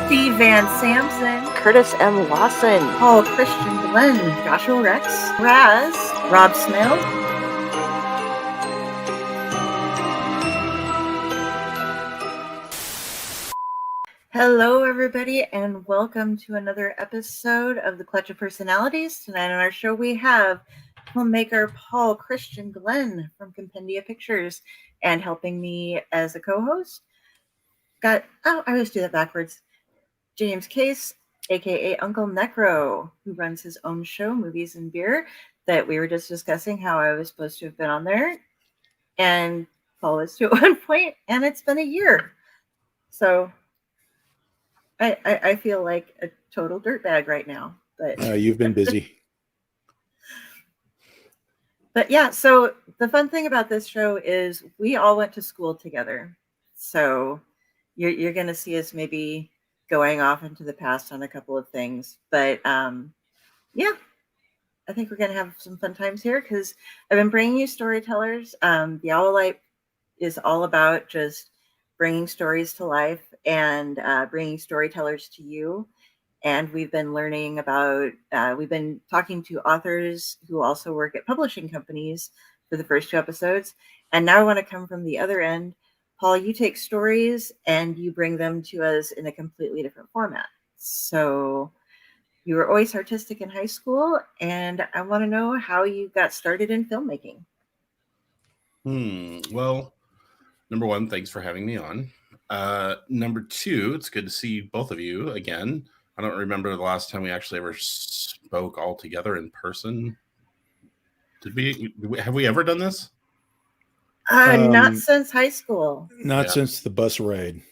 Steve Van Samson, Curtis M. Lawson, Paul Christian Glenn, Joshua Rex, Raz, Rob Smale. Hello, everybody, and welcome to another episode of The Clutch of Personalities. Tonight on our show, we have filmmaker Paul Christian Glenn from Compendia Pictures, and helping me as a co-host, I always do that backwards, James Case, aka Uncle Necro, who runs his own show, Movies and Beer, that we were just discussing how I was supposed to have been on there, and Paul was too at one point, and it's been a year. So I feel like a total dirtbag right now. But you've been busy. But yeah, so the fun thing about this show is we all went to school together. So you're going to see us maybe going off into the past on a couple of things. But yeah, I think we're going to have some fun times here because I've been bringing you storytellers. The Owl Light is all about just bringing stories to life and bringing storytellers to you. And we've been learning about, we've been talking to authors who also work at publishing companies for the first 2 episodes. And now I want to come from the other end. Paul, you take stories and you bring them to us in a completely different format. So you were always artistic in high school, and I want to know how you got started in filmmaking. Well, number one, thanks for having me on. Number two, it's good to see both of you again. I don't remember the last time we actually ever spoke all together in person. Have we ever done this? Not since high school. Not since the bus ride.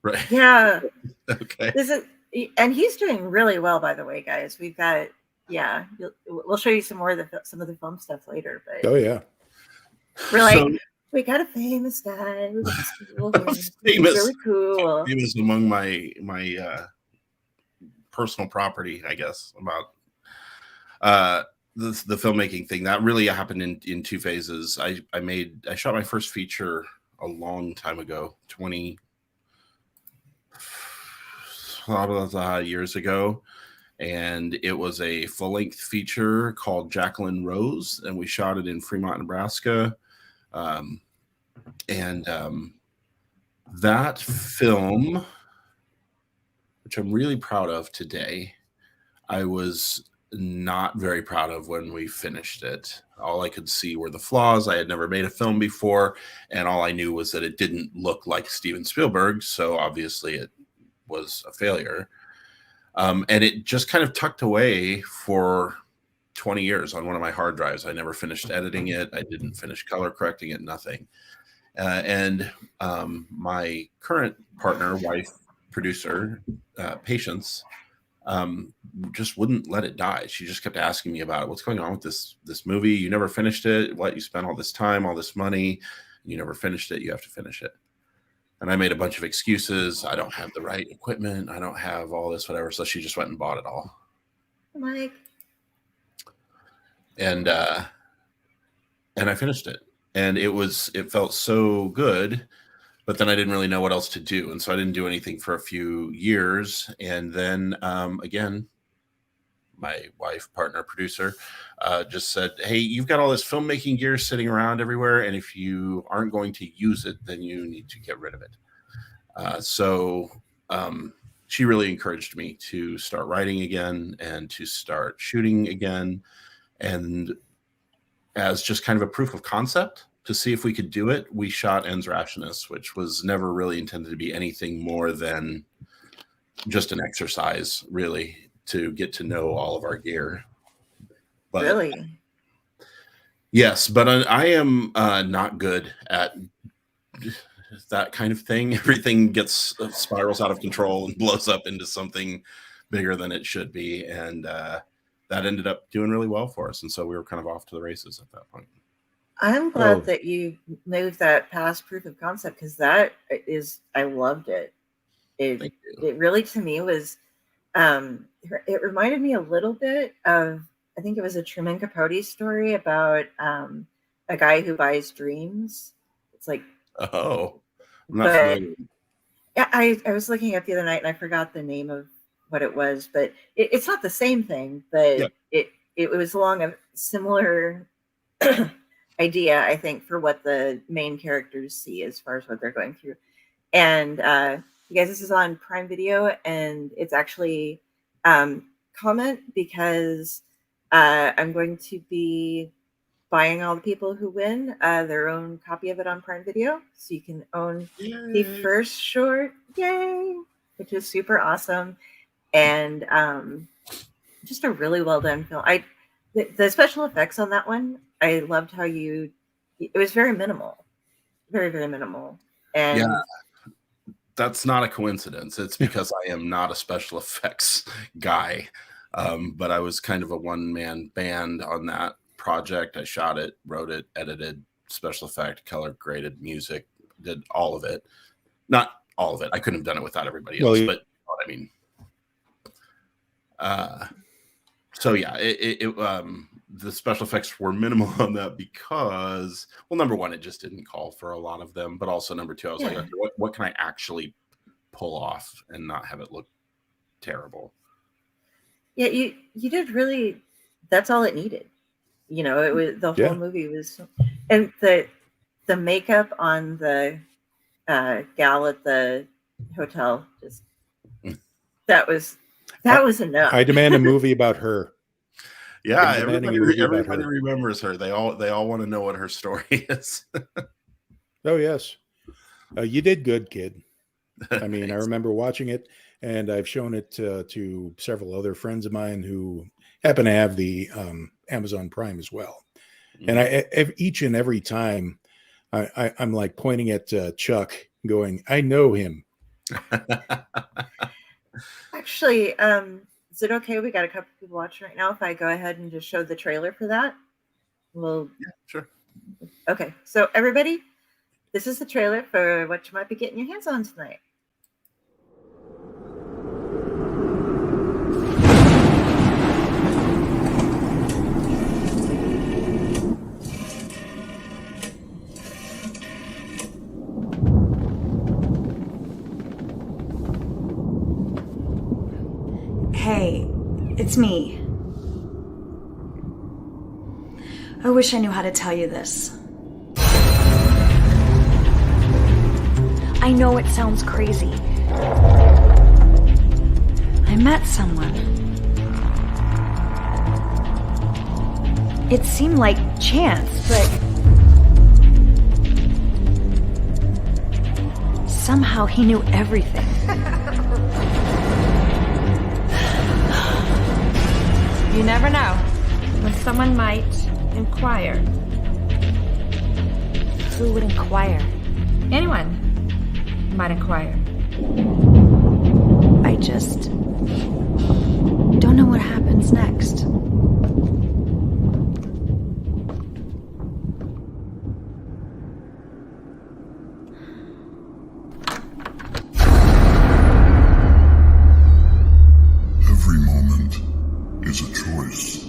Right. Yeah. Okay. And he's doing really well, by the way, guys. We've got, we'll show you some more of some of the film stuff later. But oh yeah, we're like, we got a famous guy. Famous, really cool. Famous among my personal property, I guess, about the filmmaking thing. That really happened in 2 phases. I shot my first feature a long time ago, 20 years ago, and it was a full-length feature called Jacqueline Rose, and we shot it in Fremont, Nebraska. That film, which I'm really proud of today, I was not very proud of when we finished it. All I could see were the flaws. I had never made a film before, and all I knew was that it didn't look like Steven Spielberg, so obviously it was a failure. And it just kind of tucked away for 20 years on one of my hard drives. I never finished editing it. I didn't finish color correcting it, nothing. And my current partner, wife, producer, Patience, just wouldn't let it die. She just kept asking me about it. What's going on with this movie? You never finished it. What? You spent all this time, all this money. You never finished it. You have to finish it. And I made a bunch of excuses. I don't have the right equipment. I don't have all this, whatever. So she just went and bought it all. Mike. And I finished it. And it felt so good, but then I didn't really know what else to do. And so I didn't do anything for a few years. And then again, my wife, partner, producer, just said, hey, you've got all this filmmaking gear sitting around everywhere. And if you aren't going to use it, then you need to get rid of it. So she really encouraged me to start writing again and to start shooting again. And as just kind of a proof of concept to see if we could do it, we shot Ens Rashness, which was never really intended to be anything more than just an exercise, really, to get to know all of our gear. But, really? Yes, but I am not good at that kind of thing. Everything spirals out of control and blows up into something bigger than it should be. And that ended up doing really well for us. And so we were kind of off to the races at that point. I'm glad that you moved that past proof of concept, because I loved it. It really, to me, was, it reminded me a little bit of, I think it was a Truman Capote story about a guy who buys dreams. It's like, oh, I'm not familiar. Yeah, I was looking at the other night and I forgot the name of what it was, but it's not the same thing, Yeah. but it was along a similar idea, I think, for what the main characters see as far as what they're going through. And you guys, this is on Prime Video, and it's actually comment because I'm going to be buying all the people who win their own copy of it on Prime Video, so you can own the Yay. first short, yay, which is super awesome, and just a really well done film. The special effects on that one, I loved how it was very minimal, very very minimal, and Yeah. That's not a coincidence. It's because I am not a special effects guy. But I was kind of a one-man band on that project. I shot it, wrote it, edited, special effect, color graded, music, did all of it. Not all of it. I couldn't have done it without everybody else, but you know what I mean. So yeah, the special effects were minimal on that because, well, number one, it just didn't call for a lot of them, but also number two, I was like, okay, what can I actually pull off and not have it look terrible? Yeah, you did really. That's all it needed. You know, it was the whole movie was, and the makeup on the gal at the hotel just that was enough. I demand a movie about her. Yeah, everybody remembers her. They all want to know what her story is. Oh yes, you did good, kid. I mean, I remember watching it, and I've shown it to several other friends of mine who happen to have the Amazon Prime as well. And each and every time, I'm like pointing at Chuck, going, "I know him." Actually, is it okay? We got a couple people watching right now. If I go ahead and just show the trailer for that, yeah, sure. Okay, so everybody, this is the trailer for what you might be getting your hands on tonight. Hey, it's me. I wish I knew how to tell you this. I know it sounds crazy. I met someone. It seemed like chance, but somehow he knew everything. You never know when someone might inquire. Who would inquire? Anyone might inquire. I just don't know what happens next. Every moment is a choice.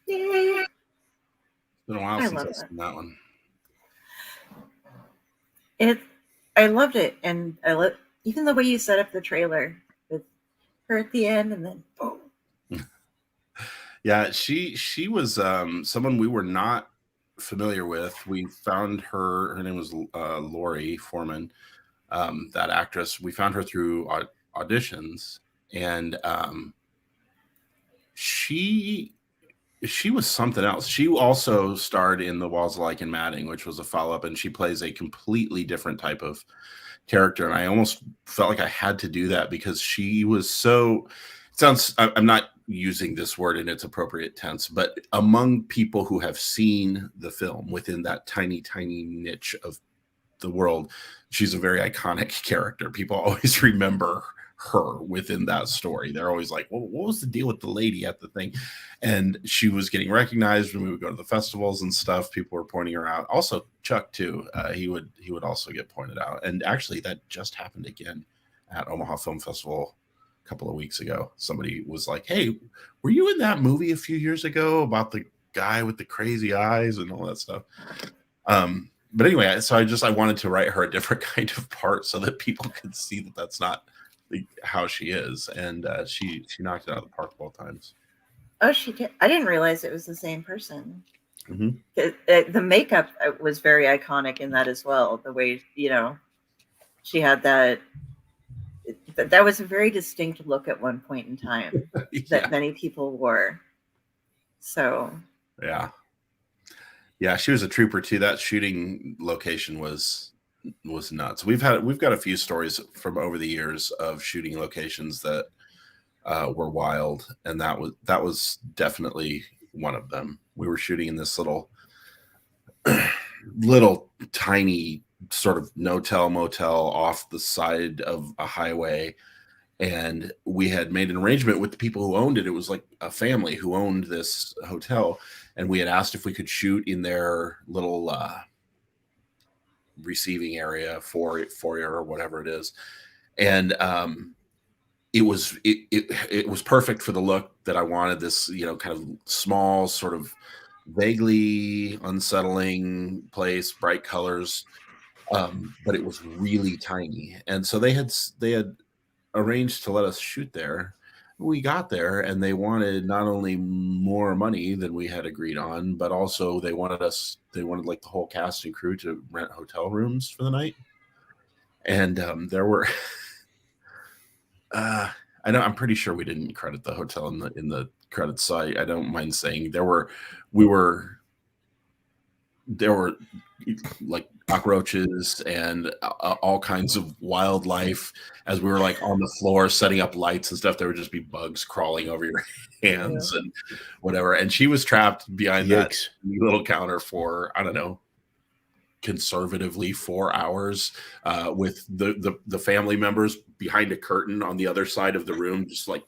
Yay. It's been a while since I've seen that one. I loved it, and I love even the way you set up the trailer with her at the end, and then boom. Yeah, she was someone we were not familiar with. We found her name was Lori Foreman, that actress. We found her through auditions, and she was something else. She also starred in The Walls Like in Matting, which was a follow-up, and she plays a completely different type of character. And I almost felt like I had to do that because she was so, I'm not using this word in its appropriate tense, but among people who have seen the film within that tiny, tiny niche of the world, she's a very iconic character. People always remember her within that story. They're always like, well, what was the deal with the lady at the thing? And she was getting recognized when we would go to the festivals and stuff. People were pointing her out. Also, Chuck too. He would also get pointed out. And actually, that just happened again at Omaha Film Festival a couple of weeks ago. Somebody was like, "Hey, were you in that movie a few years ago about the guy with the crazy eyes and all that stuff?" But anyway, so I wanted to write her a different kind of part so that people could see that that's not how she is, and she knocked it out of the park both times. Oh, she did. I didn't realize it was the same person. Mm-hmm. The makeup was very iconic in that as well. The way, she had that was a very distinct look at one point in time that many people wore. So yeah, she was a trooper too. That shooting location was nuts. We've got a few stories from over the years of shooting locations that were wild, and that was definitely one of them. We were shooting in this little tiny sort of no-tell motel off the side of a highway, and we had made an arrangement with the people who owned it. It was like a family who owned this hotel, and we had asked if we could shoot in their little receiving area, foyer or whatever it is, and it was perfect for the look that I wanted. This kind of small, sort of vaguely unsettling place, bright colors, but it was really tiny, and so they had arranged to let us shoot there. We got there, and they wanted not only more money than we had agreed on, but also they wanted like the whole cast and crew to rent hotel rooms for the night. And there were I'm pretty sure we didn't credit the hotel in the credits, so I don't mind saying there were like cockroaches and all kinds of wildlife. As we were like on the floor setting up lights and stuff, there would just be bugs crawling over your hands and whatever. And she was trapped behind that little counter for, I don't know, conservatively 4 hours, with the family members behind a curtain on the other side of the room, just like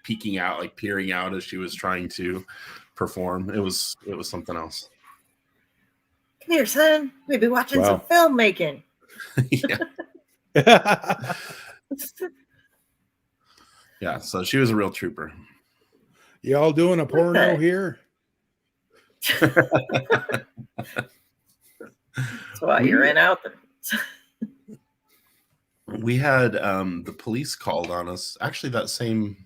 peeking out, like peering out as she was trying to perform. It was something else. Come here, son. We've been watching some filmmaking. Yeah, so she was a real trooper. Y'all doing a porno here? That's why you're in out there. We had the police called on us. Actually, that same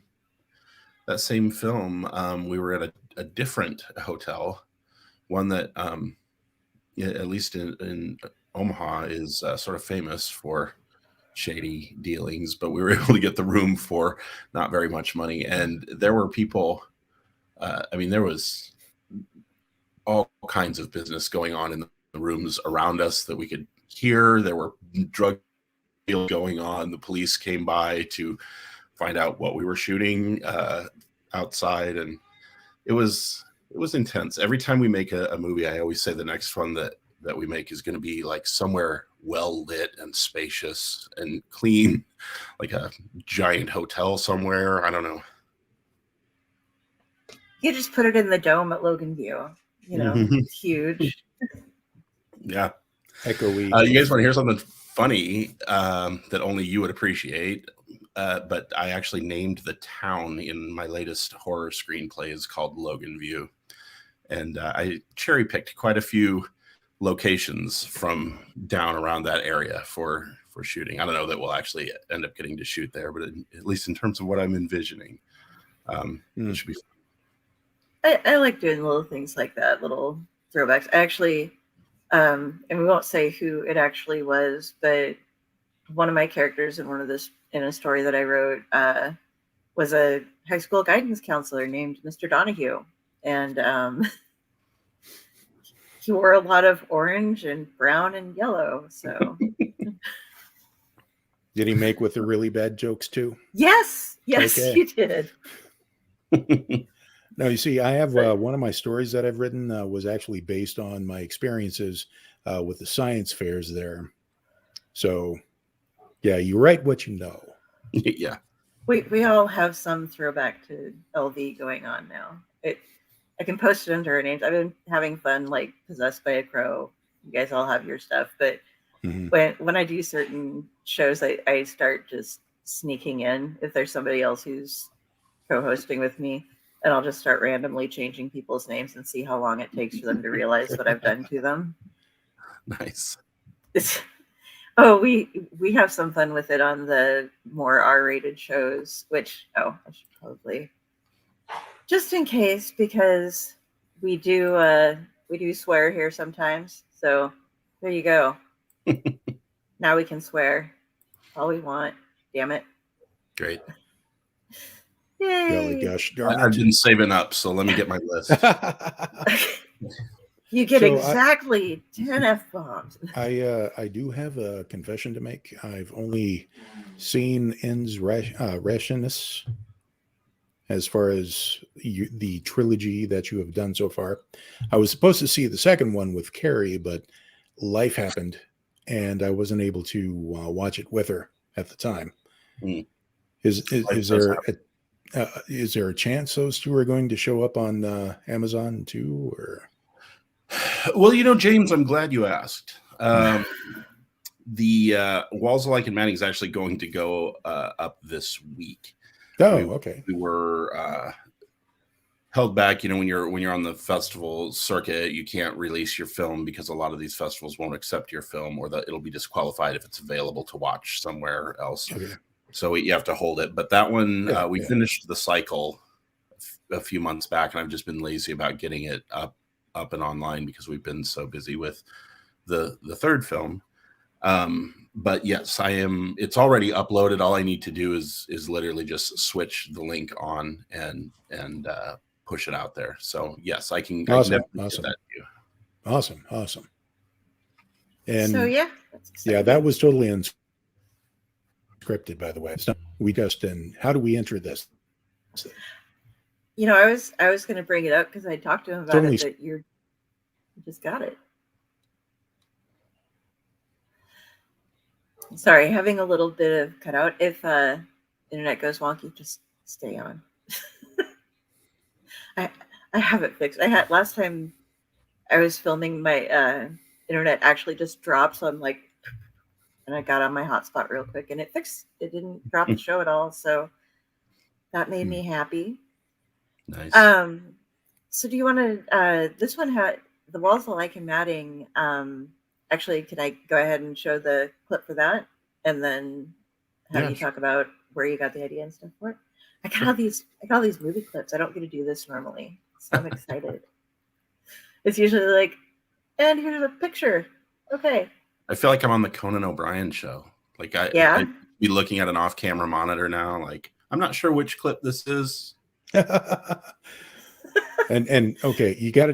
film, we were at a different hotel, one that at least in Omaha is sort of famous for shady dealings, but we were able to get the room for not very much money. And there were people, there was all kinds of business going on in the rooms around us that we could hear. There were drug deals going on. The police came by to find out what we were shooting outside, and it was intense. Every time we make a movie, I always say the next one that we make is going to be like somewhere well lit and spacious and clean, like a giant hotel somewhere. I don't know. You just put it in the dome at Logan View. It's huge. Yeah. Echoey. You guys want to hear something funny that only you would appreciate? But I actually named the town in my latest horror screenplay is called Logan View. And I cherry picked quite a few locations from down around that area for shooting. I don't know that we'll actually end up getting to shoot there, but at least in terms of what I'm envisioning, it should be fun. I like doing little things like that, little throwbacks. Actually, and we won't say who it actually was, but one of my characters in a story that I wrote was a high school guidance counselor named Mr. Donahue. And he wore a lot of orange and brown and yellow. So did he make with the really bad jokes too? Yes, Okay. He did. No, you see, I have one of my stories that I've written was actually based on my experiences with the science fairs there. So, yeah, you write what you know. Yeah. We all have some throwback to LV going on now. I can post it under our names. I've been having fun, like Possessed by a Crow. You guys all have your stuff, but Mhm. when I do certain shows, I start just sneaking in if there's somebody else who's co-hosting with me, and I'll just start randomly changing people's names and see how long it takes for them to realize what I've done to them. Nice. It's, oh, we have some fun with it on the more R-rated shows, which I should probably, just in case, because we do swear here sometimes. So there you go. Now we can swear all we want. Damn it. Great. Golly Yay. gosh darn I've it. been saving up, so let me get my list. You get So exactly 10 F-bombs. I do have a confession to make. I've only seen Ends Rationis as far as the trilogy that you have done so far. I was supposed to see the second one with Carrie, but life happened and I wasn't able to watch it with her at the time. Mm. Is Life does is there a chance those two are going to show up on Amazon too? Or Well, James, I'm glad you asked. The Walls of Like and Manning is actually going to go up this week. okay. We were held back. When you're on the festival circuit, you can't release your film because a lot of these festivals won't accept your film, or that it'll be disqualified if it's available to watch somewhere else. Okay. So you have to hold it. But that one, we Yeah. finished the cycle a few months back, and I've just been lazy about getting it up and online because we've been so busy with the third film. But yes, I am. It's already uploaded. All I need to do is literally just switch the link on and push it out there. So yes, I can. Awesome. I can definitely Awesome. get that to you. Awesome. And So yeah, that's exciting. yeah, that was totally unscripted, by the way. It's not, how do we enter this? I was going to bring it up because I talked to him about it, but you just got it. Sorry, having a little bit of cutout. If internet goes wonky, just stay on. I have it fixed. Last time I was filming, my internet actually just dropped, so I'm like, and I got on my hotspot real quick, and it fixed. It didn't drop the show at all, so that made me happy. Nice. So do you want to? This one had the Walls of Like and Matting. Actually, can I go ahead and show the clip for that, and then have you talk about where you got the idea and stuff for it? I got all these movie clips. I don't get to do this normally, so I'm excited. It's usually like, and here's a picture. Okay. I feel like I'm on the Conan O'Brien show. Like I'd be looking at an off-camera monitor now. Like I'm not sure which clip this is. and okay, you got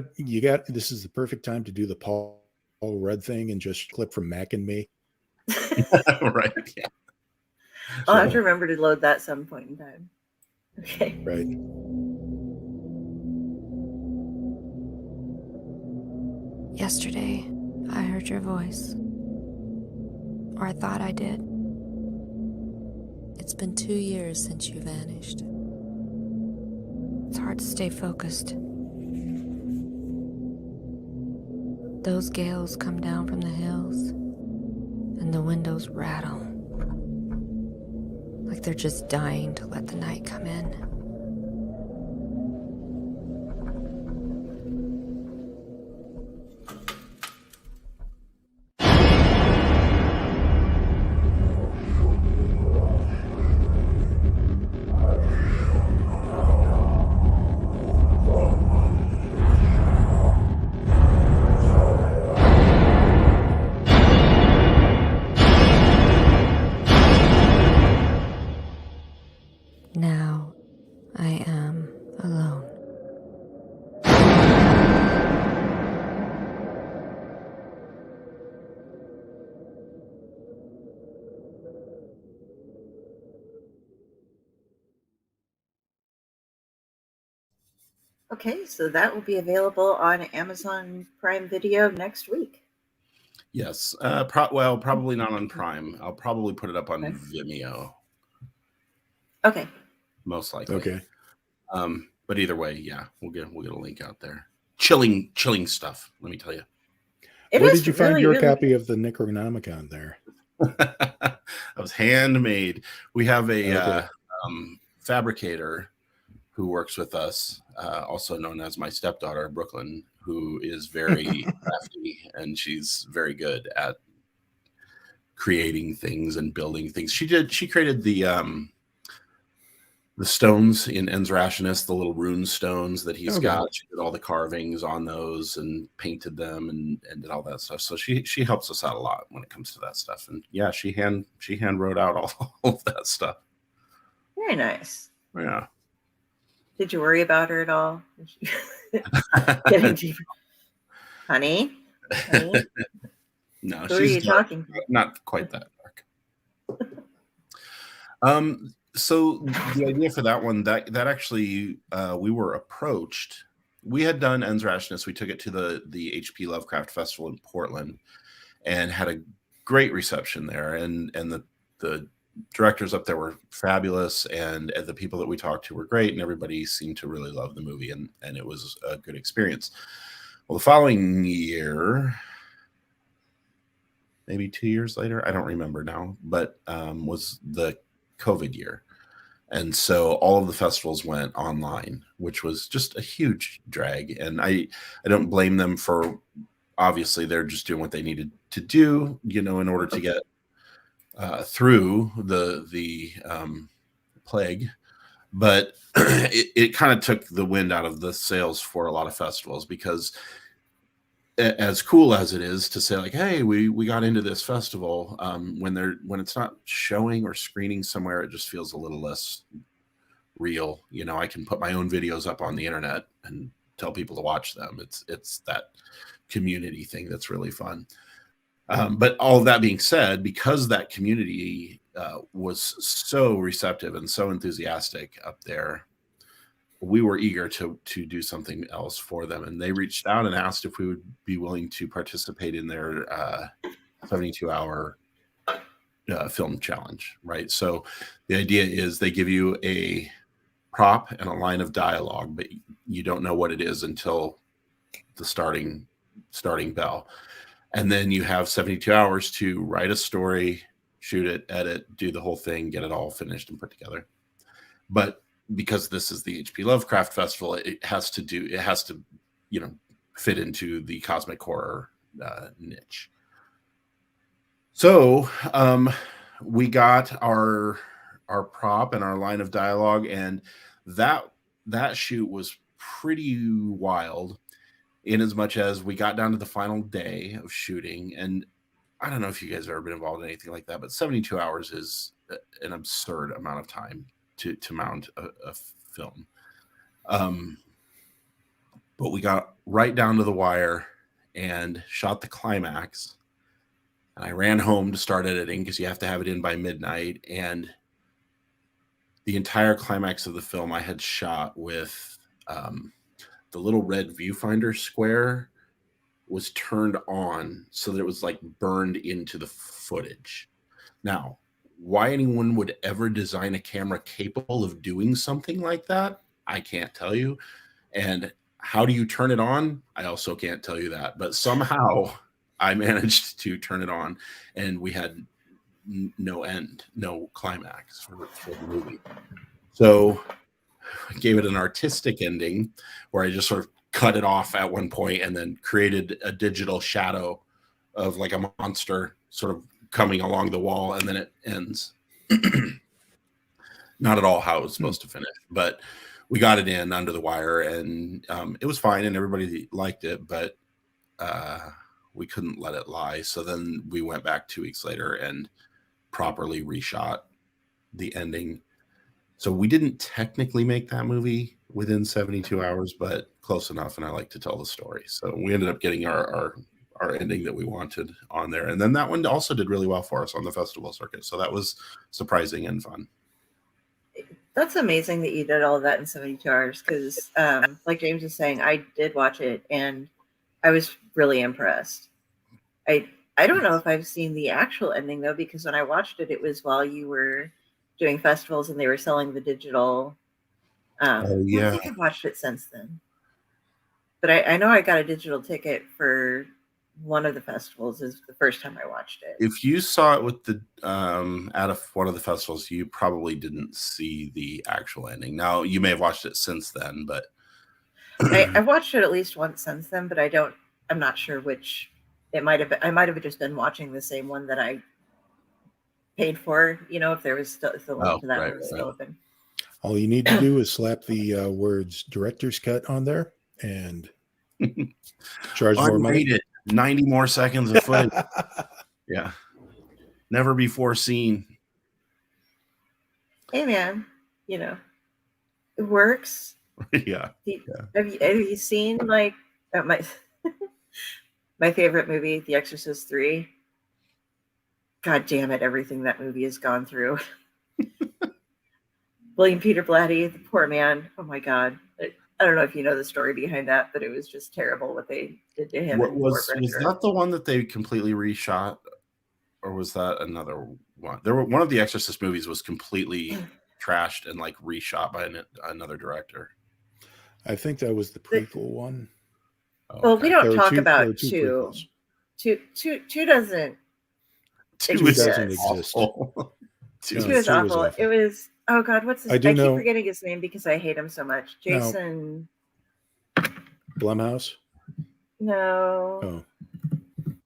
this is the perfect time to do the Paul Rudd thing and just clip from Mac and Me. Right. Yeah. I'll have to remember to load that some point in time. Okay. Right. Yesterday, I heard your voice. Or I thought I did. It's been 2 years since you vanished. It's hard to stay focused. Those gales come down from the hills, and the windows rattle. Like they're just dying to let the night come in. Now I am alone. Okay, so that will be available on Amazon Prime Video next week. Yes. Probably not on Prime. I'll probably put it up on Vimeo. Okay. most likely. Okay. But either way, yeah, we'll get a link out there. Chilling stuff. Let me tell you. Where is did you find really, your really copy good. of the Necronomicon there? That was handmade. We have a Okay. fabricator who works with us, also known as my stepdaughter, Brooklyn, who is very crafty, and she's very good at creating things and building things. She created the stones in Enzrationis, the little rune stones that he's Okay. got. She did all the carvings on those and painted them and did all that stuff. So she helps us out a lot when it comes to that stuff. And yeah, she hand wrote out all of that stuff. Very nice. Yeah. Did you worry about her at all? Getting deeper. Honey? No, Who are she's you dark. talking to? Not quite that dark. So the idea for that one, that actually, we were approached. We had done Enzrationis. We took it to the HP Lovecraft Festival in Portland and had a great reception there. And the directors up there were fabulous, and the people that we talked to were great, and everybody seemed to really love the movie, and it was a good experience. Well, the following year, maybe 2 years later, I don't remember now, but was the COVID year. And so all of the festivals went online, which was just a huge drag. And I don't blame them for, obviously they're just doing what they needed to do, in order to get through the plague. But it kind of took the wind out of the sails for a lot of festivals, because as cool as it is to say, like, hey, we got into this festival, when it's not showing or screening somewhere, it just feels a little less real. I can put my own videos up on the internet and tell people to watch them. It's that community thing that's really fun. But all of that being said, because that community was so receptive and so enthusiastic up there, we were eager to do something else for them. And they reached out and asked if we would be willing to participate in their 72-hour film challenge, right? So the idea is they give you a prop and a line of dialogue, but you don't know what it is until the starting bell. And then you have 72 hours to write a story, shoot it, edit, do the whole thing, get it all finished and put together. But because this is the HP Lovecraft Festival, it has to fit into the cosmic horror niche. So we got our prop and our line of dialogue, and that shoot was pretty wild, in as much as we got down to the final day of shooting. And I don't know if you guys have ever been involved in anything like that, but 72 hours is an absurd amount of time to mount a film. But we got right down to the wire and shot the climax. And I ran home to start editing, because you have to have it in by midnight. And the entire climax of the film I had shot with the little red viewfinder square was turned on so that it was like burned into the footage. Now, why anyone would ever design a camera capable of doing something like that, I can't tell you. And how do you turn it on? I also can't tell you that. But somehow I managed to turn it on, and we had no end, no climax for the movie. So I gave it an artistic ending where I just sort of cut it off at one point and then created a digital shadow of like a monster sort of coming along the wall, and then it ends. Not at all how it was supposed to finish, but we got it in under the wire, and it was fine, and everybody liked it, but we couldn't let it lie. So then we went back 2 weeks later and properly reshot the ending. So we didn't technically make that movie within 72 hours, but close enough, and I like to tell the story. So we ended up getting our ending that we wanted on there. And then that one also did really well for us on the festival circuit. So that was surprising and fun. That's amazing that you did all of that in 72 hours, because like James is saying, I did watch it and I was really impressed. I don't know if I've seen the actual ending though, because when I watched it, it was while you were doing festivals, and they were selling the digital. Oh, I yeah. think I've watched it since then, but I know I got a digital ticket for one of the festivals. Is the first time I watched it. If you saw it with the at one of the festivals, you probably didn't see the actual ending. Now, you may have watched it since then, but I've watched it at least once since then, but I'm not sure which. It might have been, I might have just been watching the same one that I paid for. If there was still, if the link to that one was still open. All you need to do is slap the words director's cut on there and charge more money. unrated, 90 more seconds of footage. Yeah, never before seen. Hey man, it works. Yeah. Have you seen like my my favorite movie, The Exorcist 3? God damn it, everything that movie has gone through. William Peter Blatty, the poor man. Oh my God. I don't know if you know the story behind that, but it was just terrible what they did to him. What was that the one that they completely reshot, or was that another one? One of the Exorcist movies was completely trashed and like reshot by another director. I think that was the prequel one. Oh, well, okay. We don't talk about two. Prequels. Two doesn't. Two doesn't exist. Two is awful. It was. Oh God, what's his? I keep forgetting his name because I hate him so much. Jason. Blumhouse. No. Oh.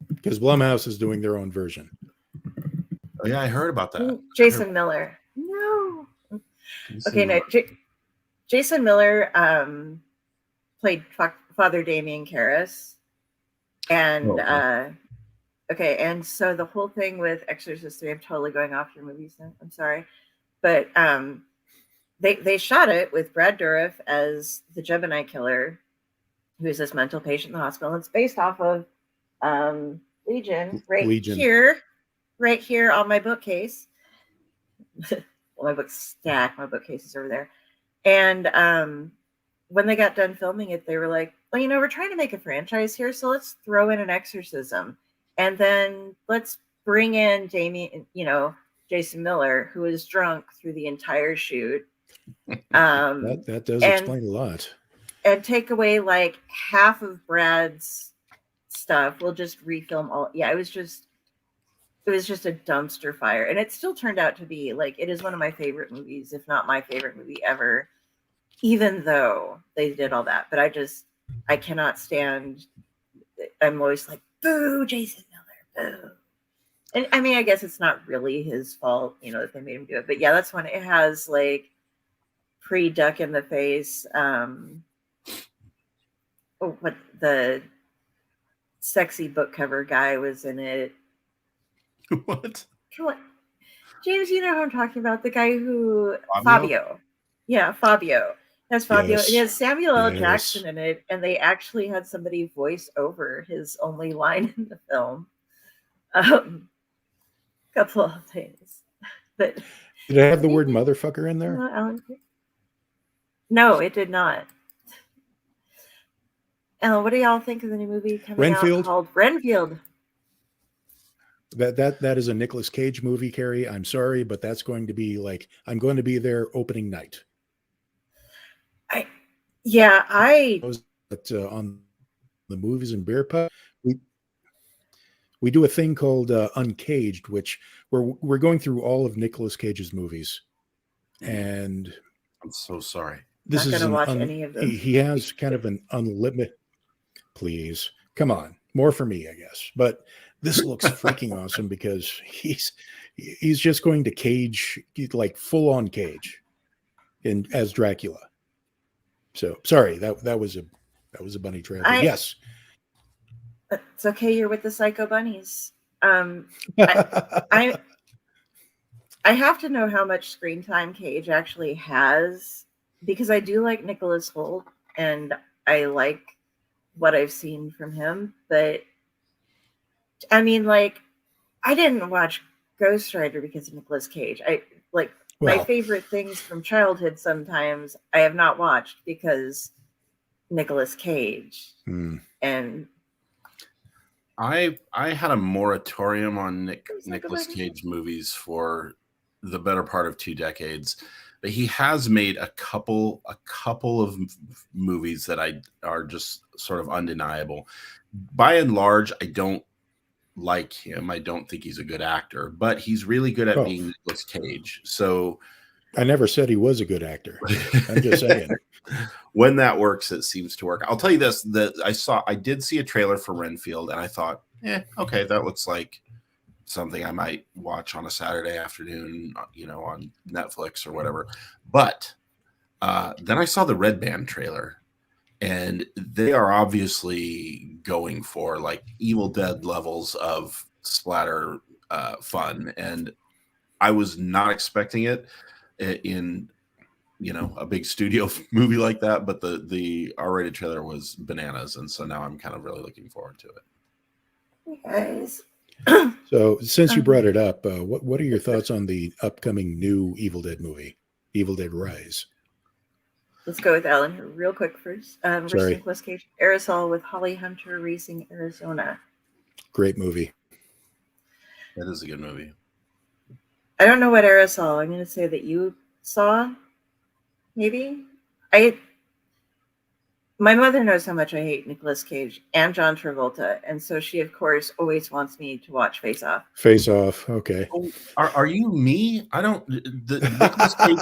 Because Blumhouse is doing their own version. Oh yeah, I heard about that. Jason Miller. No. Okay, no. Jason Miller played Father Damien Karras, and okay, and so the whole thing with Exorcist 3, I'm totally going off your movies now. I'm sorry, but they shot it with Brad Dourif as the Gemini killer, who's this mental patient in the hospital. It's based off of Legion, right here on my bookcase. Well, my book's stacked. My bookcase is over there. And when they got done filming it, they were like, well, we're trying to make a franchise here, so let's throw in an exorcism. And then let's bring in Jason Miller, who is drunk through the entire shoot. That does explain a lot. And take away like half of Brad's stuff. We'll just refilm all. Yeah, it was just a dumpster fire. And it still turned out to be like, it is one of my favorite movies, if not my favorite movie ever, even though they did all that. But I cannot stand, I'm always like, boo, Jason Miller, boo. And I mean, I guess it's not really his fault, that they made him do it. But yeah, that's when it has like pre-Duck in the Face. What the sexy book cover guy was in it. What? Come on. James, you know who I'm talking about. The guy who Fabio. Yeah, Fabio. That's Fabio. Yes. It has Samuel L. Jackson in it, and they actually had somebody voice over his only line in the film. Couple of things. But did it have the word motherfucker in there? No, it did not. Ellen, what do y'all think of the new movie coming out called Renfield? That is a Nicolas Cage movie, Carrie. I'm sorry, but that's going to be like, I'm going to be there opening night. But on the Movies and Beer Pub, we do a thing called Uncaged, which we're going through all of Nicolas Cage's movies, and I'm so sorry. This is watch any of them. He has kind of an unlimited. Please come on, more for me, I guess. But this looks freaking awesome because he's just going to Cage, like full on Cage, as Dracula. So sorry, that was a bunny trail. Yes, it's okay. You're with the Psycho Bunnies. I have to know how much screen time Cage actually has, because I do like Nicholas Hoult and I like what I've seen from him, but I mean, like, I didn't watch Ghost Rider because of Nicolas Cage. My favorite things from childhood sometimes I have not watched because Nicolas Cage. And I had a moratorium on Nicolas Cage movies for the better part of 2 decades. But he has made a couple of movies that are just sort of undeniable. By and large, I don't like him. I don't think he's a good actor, but he's really good at being Nicolas Cage. So I never said he was a good actor. I'm just saying. When that works, it seems to work. I'll tell you this, that I did see a trailer for Renfield, and I thought, okay, that looks like something I might watch on a Saturday afternoon, on Netflix or whatever. But then I saw the Red Band trailer, and they are obviously going for like Evil Dead levels of splatter fun. And I was not expecting it in a big studio movie like that, but the R-rated trailer was bananas, and so now I'm kind of really looking forward to it. Hey guys. So since you brought it up, what are your thoughts on the upcoming new Evil Dead movie, Evil Dead Rise? Let's go with Alan here real quick first. Versus Sorry. Nicolas Cage, Aerosol with Holly Hunter Racing Arizona. Great movie. That is a good movie. I don't know what Aerosol. I'm going to say that you saw. Maybe my mother knows how much I hate Nicolas Cage and John Travolta, and so she, of course, always wants me to watch Face Off. Face Off, okay. Are you me? I don't. The Nicolas Cage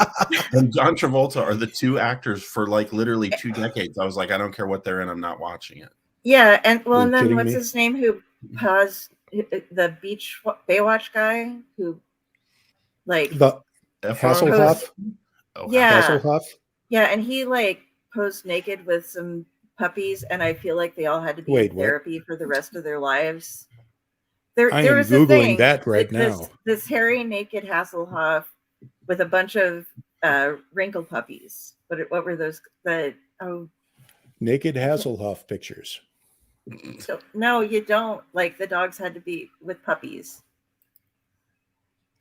and John Travolta are the two actors for like literally 2 decades. I was like, I don't care what they're in, I'm not watching it. Yeah, and Are you and then kidding what's me? his name? Who paused the beach Baywatch guy who like The Hasselhoff? Yeah. Hasselhoff? Yeah, and he like posed naked with some puppies, and I feel like they all had to be Wait, in what? therapy for the rest of their lives. I There am was a Googling thing, that right this, now. This hairy naked Hasselhoff with a bunch of wrinkle puppies. What were those? Naked Hasselhoff pictures. No, you don't. Like the dogs had to be with puppies.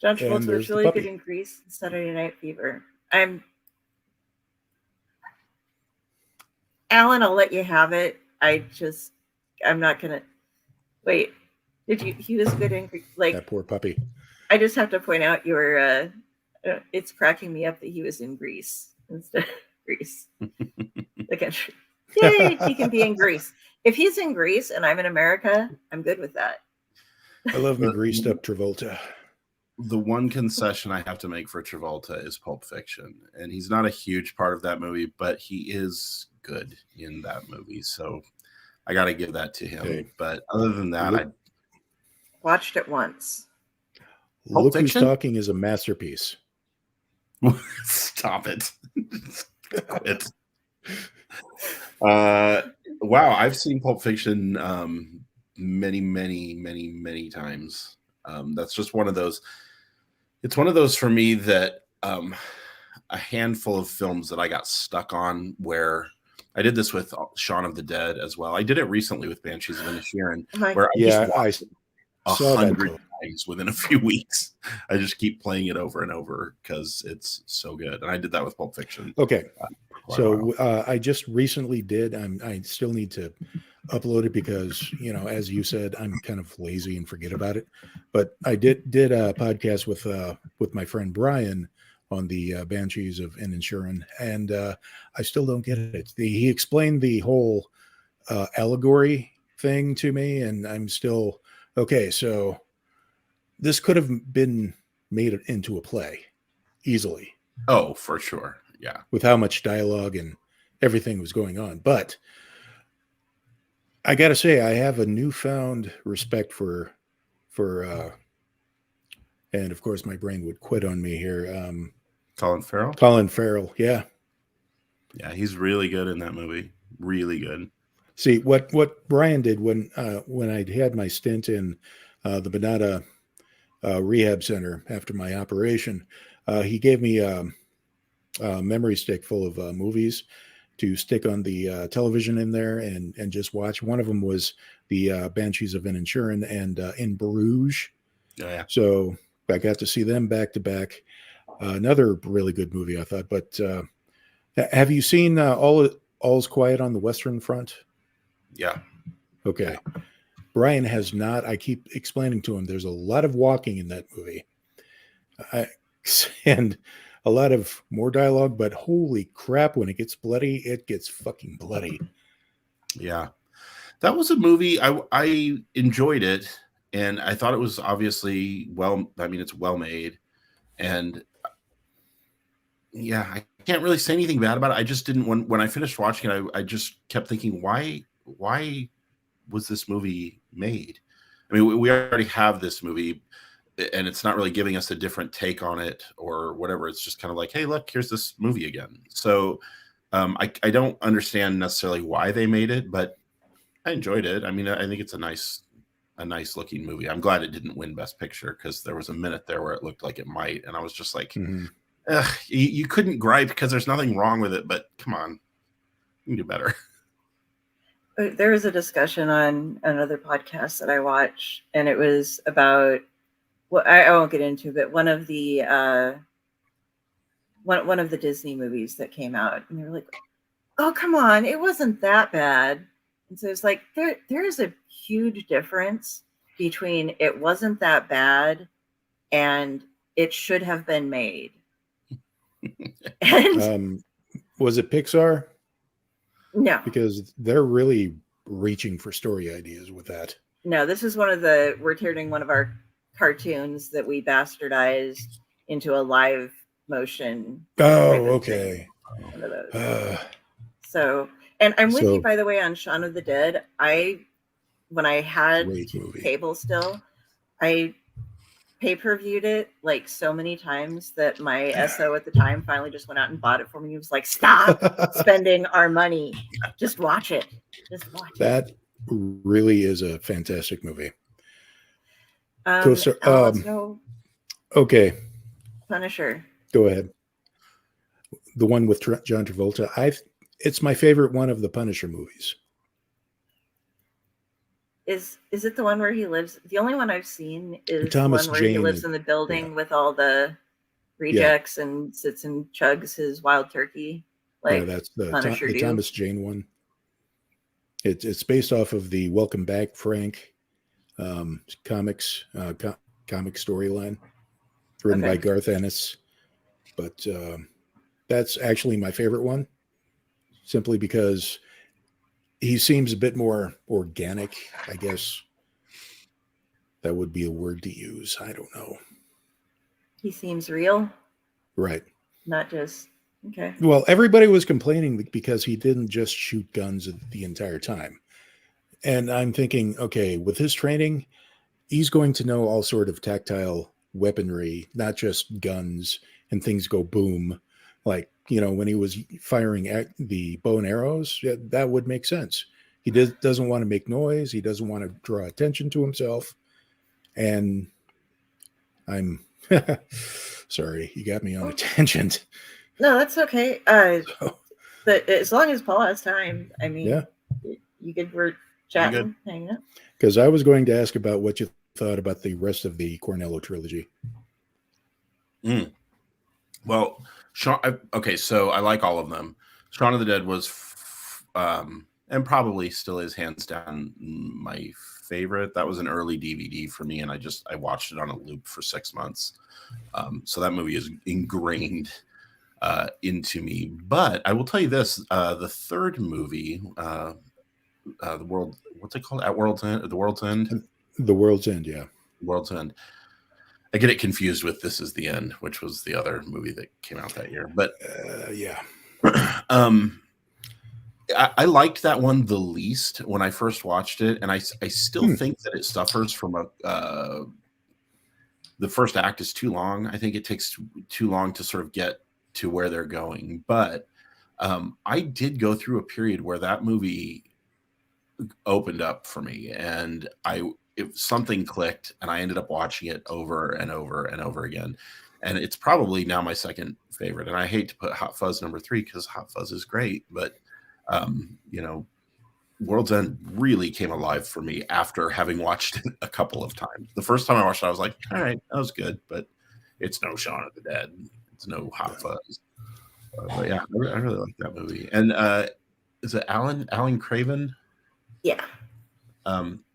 John And Travolta there's was the really puppy. good in Grease and Saturday Night Fever. Alan, I'll let you have it. I'm not gonna wait. He was good in like That poor puppy. I just have to point out it's cracking me up that he was in Greece instead of Greece. The country. Yay, he can be in Greece. If he's in Greece and I'm in America, I'm good with that. I love me greased up Travolta. The one concession I have to make for Travolta is Pulp Fiction, and he's not a huge part of that movie, but he is good in that movie, so I got to give that to him. Okay. But other than that, I Watched it once. Look Who's Fiction? Talking is a masterpiece. Stop it. Quit. Wow, I've seen Pulp Fiction many times. That's just one of those. It's one of those for me that a handful of films that I got stuck on, where I did this with Shaun of the Dead as well. I did it recently with Banshees of Inisherin, where I just watched 100 times within a few weeks. I just keep playing it over and over because it's so good. And I did that with Pulp Fiction. Okay. So I just recently did. I still need to upload it because, as you said, I'm kind of lazy and forget about it. But I did a podcast with my friend Brian on the Banshees of Inisherin, and I still don't get it. He explained the whole allegory thing to me, and I'm still okay. So this could have been made into a play easily. Oh, for sure. Yeah. With how much dialogue and everything was going on. But I got to say, I have a newfound respect for and of course my brain would quit on me here. Colin Farrell? Colin Farrell. Yeah. Yeah. He's really good in that movie. Really good. See what Brian did when I had my stint in the Bonata rehab center after my operation, he gave me a memory stick full of movies to stick on the television in there and just watch. One of them was the Banshees of Inisherin and In Bruges. Oh, yeah. So I got to see them back to back. Another really good movie, I thought. But have you seen All's Quiet on the Western Front? Yeah. Okay. Brian has not. I keep explaining to him there's a lot of walking in that movie. and a lot of more dialogue, but holy crap, when it gets bloody, it gets fucking bloody. Yeah. That was a movie. I enjoyed it, and I thought it was obviously it's well made. And yeah, I can't really say anything bad about it. I just didn't when I finished watching it, I just kept thinking, why was this movie made? I mean, we already have this movie, and it's not really giving us a different take on it or whatever. It's just kind of like, hey, look, here's this movie again. So I don't understand necessarily why they made it, but I enjoyed it. I mean, I think it's a nice looking movie. I'm glad it didn't win Best Picture, because there was a minute there where it looked like it might, and I was just like, you couldn't gripe because there's nothing wrong with it, but come on, you can do better. There was a discussion on another podcast that I watch, and it was about, well, I won't get into, but one of the Disney movies that came out, and they were like, "Oh, come on, it wasn't that bad." And so it's like there is a huge difference between it wasn't that bad and it should have been made. And Was it Pixar? no, Because they're really reaching for story ideas with that. no, this is we're turning one of our cartoons that we bastardized into a live motion. Oh, type of okay. thing. One of those. So, and I'm with you, by the way, on Shaun of the Dead. When I had Great movie. cable still, I pay-per-viewed it like so many times that my SO at the time finally just went out and bought it for me. He was like, "Stop spending our money. Just watch it. Just watch it." That really is a fantastic movie. Let's go Okay, Punisher. go ahead. The one with John Travolta. It's my favorite one of the Punisher movies. Is it the one where he lives? The only one I've seen is Thomas the one where he Jane lives in the building with all the rejects and sits and chugs his wild turkey. Like, that's the Punisher do. Thomas Jane one. It's based off of the Welcome Back, Frank comics comic storyline written by Garth Ennis. But that's actually my favorite one, simply because he seems a bit more organic, I guess. That would be a word to use. I don't know. He seems real. Right. Not just, okay. Well, everybody was complaining because he didn't just shoot guns the entire time. And I'm thinking, okay, with his training, he's going to know all sort of tactile weaponry, not just guns and things go boom. Like, when he was firing at the bow and arrows, that would make sense. He doesn't want to make noise. He doesn't want to draw attention to himself. And I'm sorry, you got me on a tangent. No, that's okay. But as long as Paul has time, I mean, you good? We're chatting, hanging out. Because I was going to ask about what you thought about the rest of the Cornello trilogy. Well, so I like all of them. Shaun of the Dead was, and probably still is, hands down my favorite. That was an early DVD for me, and I watched it on a loop for 6 months. So that movie is ingrained into me. But I will tell you this: the third movie, the world, what's it called? At World's End, The World's End. The World's End, yeah. World's End. I get it confused with This Is the End, which was the other movie that came out that year. But yeah. I liked that one the least when I first watched it, and I still think that it suffers from the first act is too long. I think it takes too long to sort of get to where they're going. But I did go through a period where that movie opened up for me, and something clicked, and I ended up watching it over and over and over again. And it's probably now my second favorite. And I hate to put Hot Fuzz number 3 because Hot Fuzz is great, but World's End really came alive for me after having watched it a couple of times. The first time I watched it, I was like, all right, that was good, but it's no Shaun of the Dead. It's no Hot Fuzz. But yeah, I really like that movie. And is it Alan Craven? Yeah.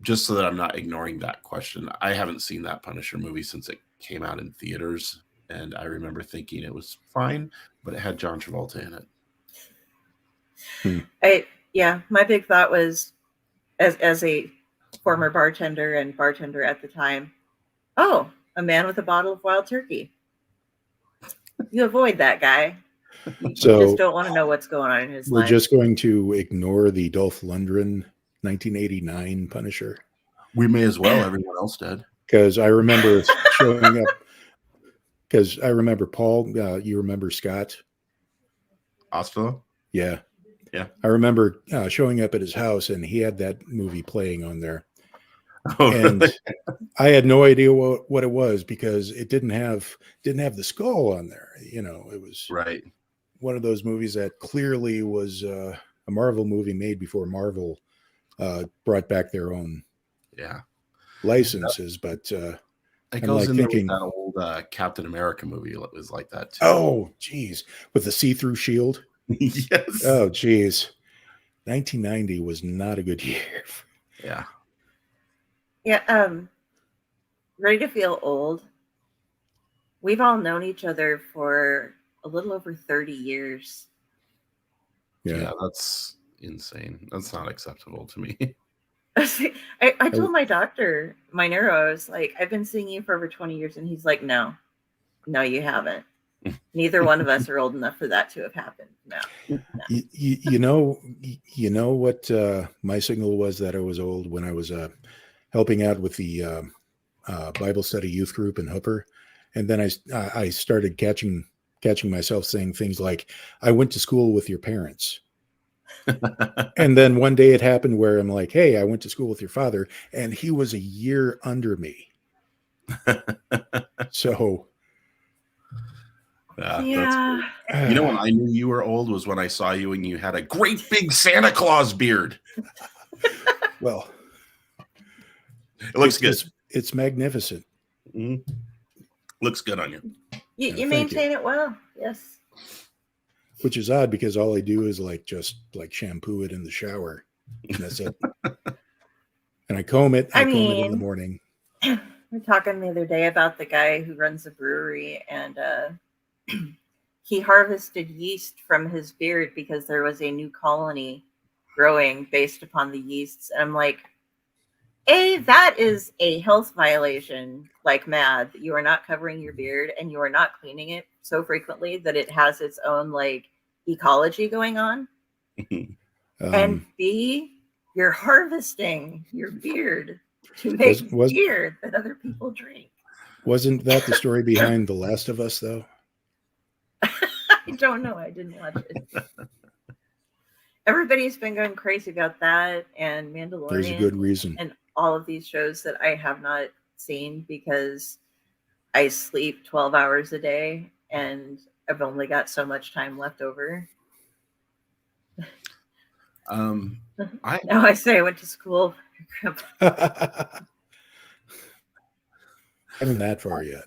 Just so that I'm not ignoring that question, I haven't seen that Punisher movie since it came out in theaters, and I remember thinking it was fine, but it had John Travolta in it. My big thought was, as a former bartender and bartender at the time, oh, a man with a bottle of wild turkey. You avoid that guy. You So just don't want to know what's going on in his we're life. just going to ignore the Dolph Lundgren 1989 Punisher. We may as well. Everyone else did. Because I remember showing up. Because I remember Paul. You remember Scott? Ostolo? Yeah. Yeah. I remember showing up at his house, and he had that movie playing on there. Oh, And really? I had no idea what it was, because it didn't have the skull on there. It was Right. one of those movies that clearly was a Marvel movie made before Marvel brought back their own licenses. But it I'm goes like in thinking, there with that old Captain America movie. It was like that too. oh, geez, with the see-through shield. Yes. Oh, geez. 1990 was not a good year. Yeah. Yeah. Ready to feel old. We've all known each other for a little over 30 years. Yeah, that's insane. That's not acceptable to me. I told my doctor, my neuro, I was like, I've been seeing you for over 20 years. And he's like, no, you haven't. Neither one of us are old enough for that to have happened. No. You know what my signal was that I was old? When I was helping out with the Bible study youth group in Hooper. And then I started catching myself saying things like, I went to school with your parents. And then one day it happened where I'm like, hey, I went to school with your father, and he was a year under me. So yeah. You know when I knew you were old was when I saw you and you had a great big Santa Claus beard. Well, it looks good. It's magnificent. Mm-hmm. Looks good on you. You maintain it well. Yes. Which is odd, because all I do is just shampoo it in the shower. And that's it. And I comb it. I comb it in the morning. We were talking the other day about the guy who runs a brewery, and he harvested yeast from his beard because there was a new colony growing based upon the yeasts. And I'm like, that is a health violation like mad, that you are not covering your beard and you are not cleaning it so frequently that it has its own ecology going on. And B, you're harvesting your beard to make beer that other people drink. Wasn't that the story behind The Last of Us, though? I don't know. I didn't watch it. Everybody's been going crazy about that and Mandalorian. There's a good reason. And all of these shows that I have not seen because I sleep 12 hours a day and I've only got so much time left over. Now I say I went to school. I haven't that far yet.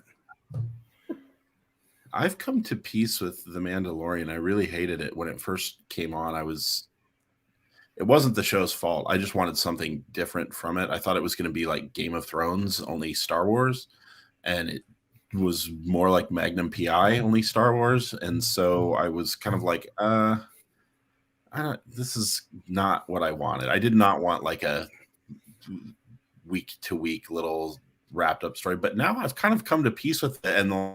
I've come to peace with The Mandalorian. I really hated it when it first came on. It wasn't the show's fault. I just wanted something different from it. I thought it was going to be like Game of Thrones, only Star Wars. And it was more like Magnum PI, only Star Wars. And so I was kind of like, this is not what I wanted. I did not want like a week to week little wrapped up story. But now I've kind of come to peace with it. And the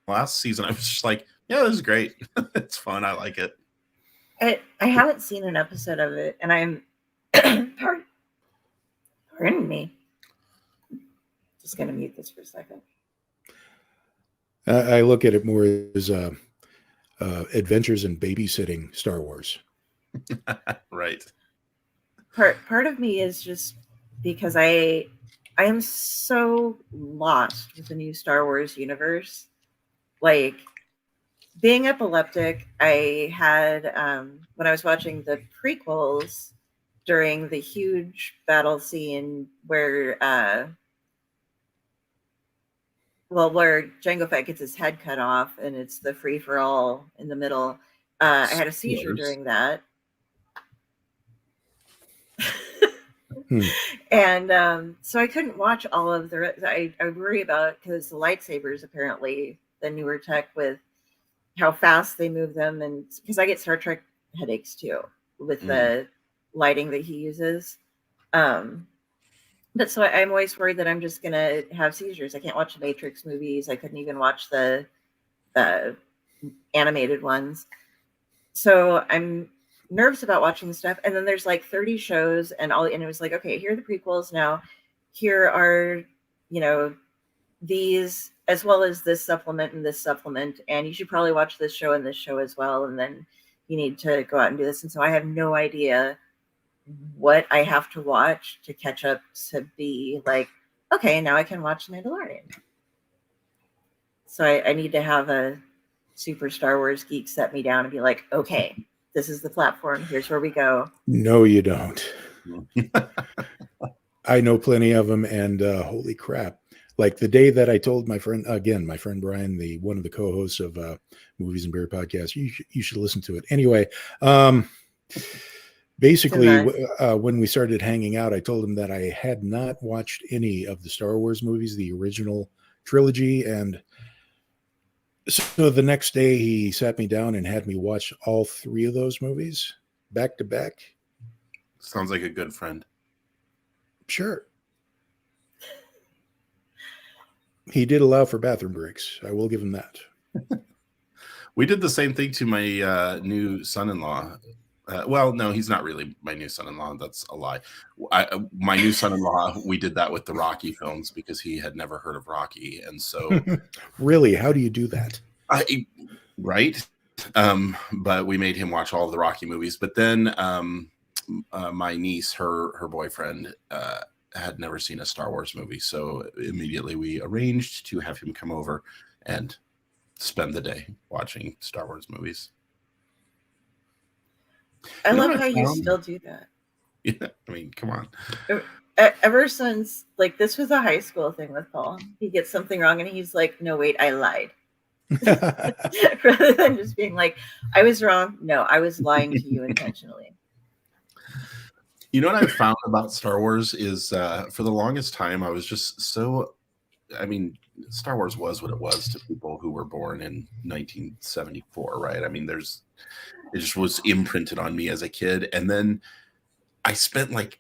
last season, I was just like, yeah, this is great. It's fun. I like it. I haven't seen an episode of it, and I'm pardon me. Just gonna mute this for a second. I look at it more as adventures in babysitting Star Wars. Right. Part of me is just because I am so lost with the new Star Wars universe. Like, being epileptic, I had when I was watching the prequels during the huge battle scene where Jango Fett gets his head cut off and it's the free for all in the middle. I had a seizure during that. And so I couldn't watch all of the. I worry about, because the lightsabers apparently the newer tech with how fast they move them, and because I get Star Trek headaches too with the lighting that he uses. That's why I'm always worried that I'm just gonna have seizures. I can't watch the Matrix movies. I couldn't even watch the animated ones. So I'm nervous about watching stuff. And then there's like 30 shows and it was like, okay, here are the prequels now. Here are, these as well as this supplement and this supplement. And you should probably watch this show and this show as well. And then you need to go out and do this. And so I have no idea what I have to watch to catch up to be like, okay, now I can watch Mandalorian. So I need to have a super Star Wars geek set me down and be like, okay, this is the platform. Here's where we go. No, you don't. I know plenty of them, and holy crap. Like the day that I told my friend Brian, one of the co-hosts of Movies and Beer podcast, you should listen to it. Anyway, basically, when we started hanging out, I told him that I had not watched any of the Star Wars movies, the original trilogy, and so the next day he sat me down and had me watch all 3 of those movies back to back. Sounds like a good friend. Sure. He did allow for bathroom breaks. I will give him that. We did the same thing to my new son-in-law. Well, no, he's not really my new son-in-law. That's a lie. My new son-in-law, we did that with the Rocky films because he had never heard of Rocky. And so... Really? How do you do that? Right? But we made him watch all of the Rocky movies. But then my niece, her boyfriend, had never seen a Star Wars movie. So immediately we arranged to have him come over and spend the day watching Star Wars movies. I love how you still do that. Yeah, I mean, come on. Ever since, like, this was a high school thing with Paul. He gets something wrong and he's like, no, wait, I lied. Rather than just being like, I was wrong. No, I was lying to you intentionally. You know what I found about Star Wars is for the longest time, I was just so, I mean, Star Wars was what it was to people who were born in 1974, right? I mean, it just was imprinted on me as a kid. And then I spent like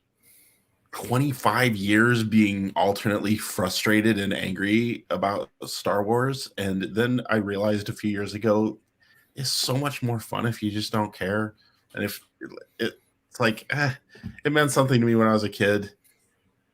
25 years being alternately frustrated and angry about Star Wars. And then I realized a few years ago, it's so much more fun if you just don't care. And if it's like, it meant something to me when I was a kid.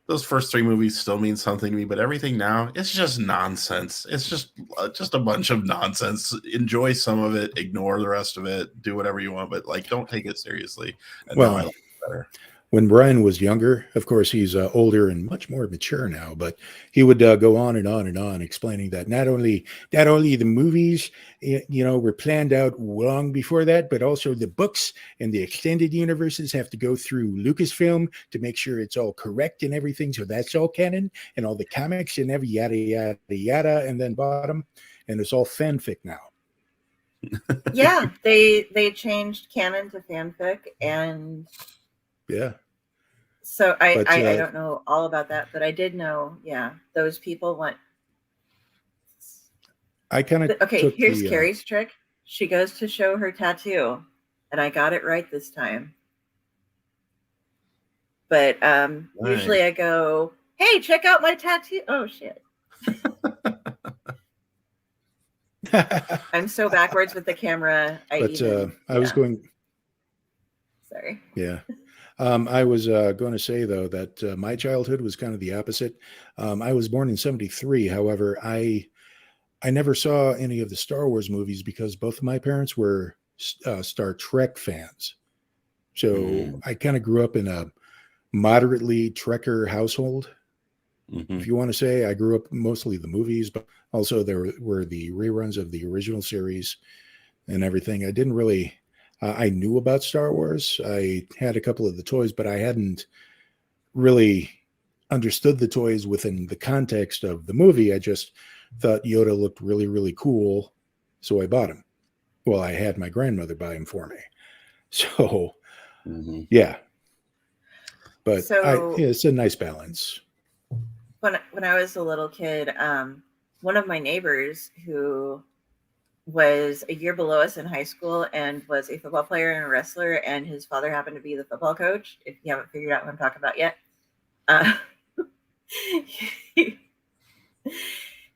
Those first 3 movies still mean something to me, but everything now, it's just nonsense. It's just a bunch of nonsense. Enjoy some of it, ignore the rest of it, do whatever you want, but like, don't take it seriously. And well, I like it better. When Brian was younger, of course, he's older and much more mature now, but he would go on and on and on explaining that not only the movies, were planned out long before that, but also the books and the extended universes have to go through Lucasfilm to make sure it's all correct and everything. So that's all canon, and all the comics and every yada, yada, yada, and then bottom. And it's all fanfic now. Yeah, they changed canon to fanfic, and yeah. So I don't know all about that, but I did know, those people want. I kind of here's Carrie's trick. She goes to show her tattoo, and I got it right this time. But usually I go, "Hey, check out my tattoo!" Oh shit! I'm so backwards with the camera. I was going. Sorry. Yeah. I was going to say, though, that my childhood was kind of the opposite. I was born in 1973. However, I never saw any of the Star Wars movies because both of my parents were Star Trek fans. So I kind of grew up in a moderately Trekker household. Mm-hmm. If you want to say, I grew up mostly the movies, but also there were the reruns of the original series and everything. I didn't really... I knew about Star Wars. I had a couple of the toys, but I hadn't really understood the toys within the context of the movie. I just thought Yoda looked really, really cool, so I bought him. Well, I had my grandmother buy him for me. So, yeah. But it's a nice balance. When I was a little kid, one of my neighbors who was a year below us in high school and was a football player and a wrestler, and his father happened to be the football coach. If you haven't figured out what I'm talking about yet, he,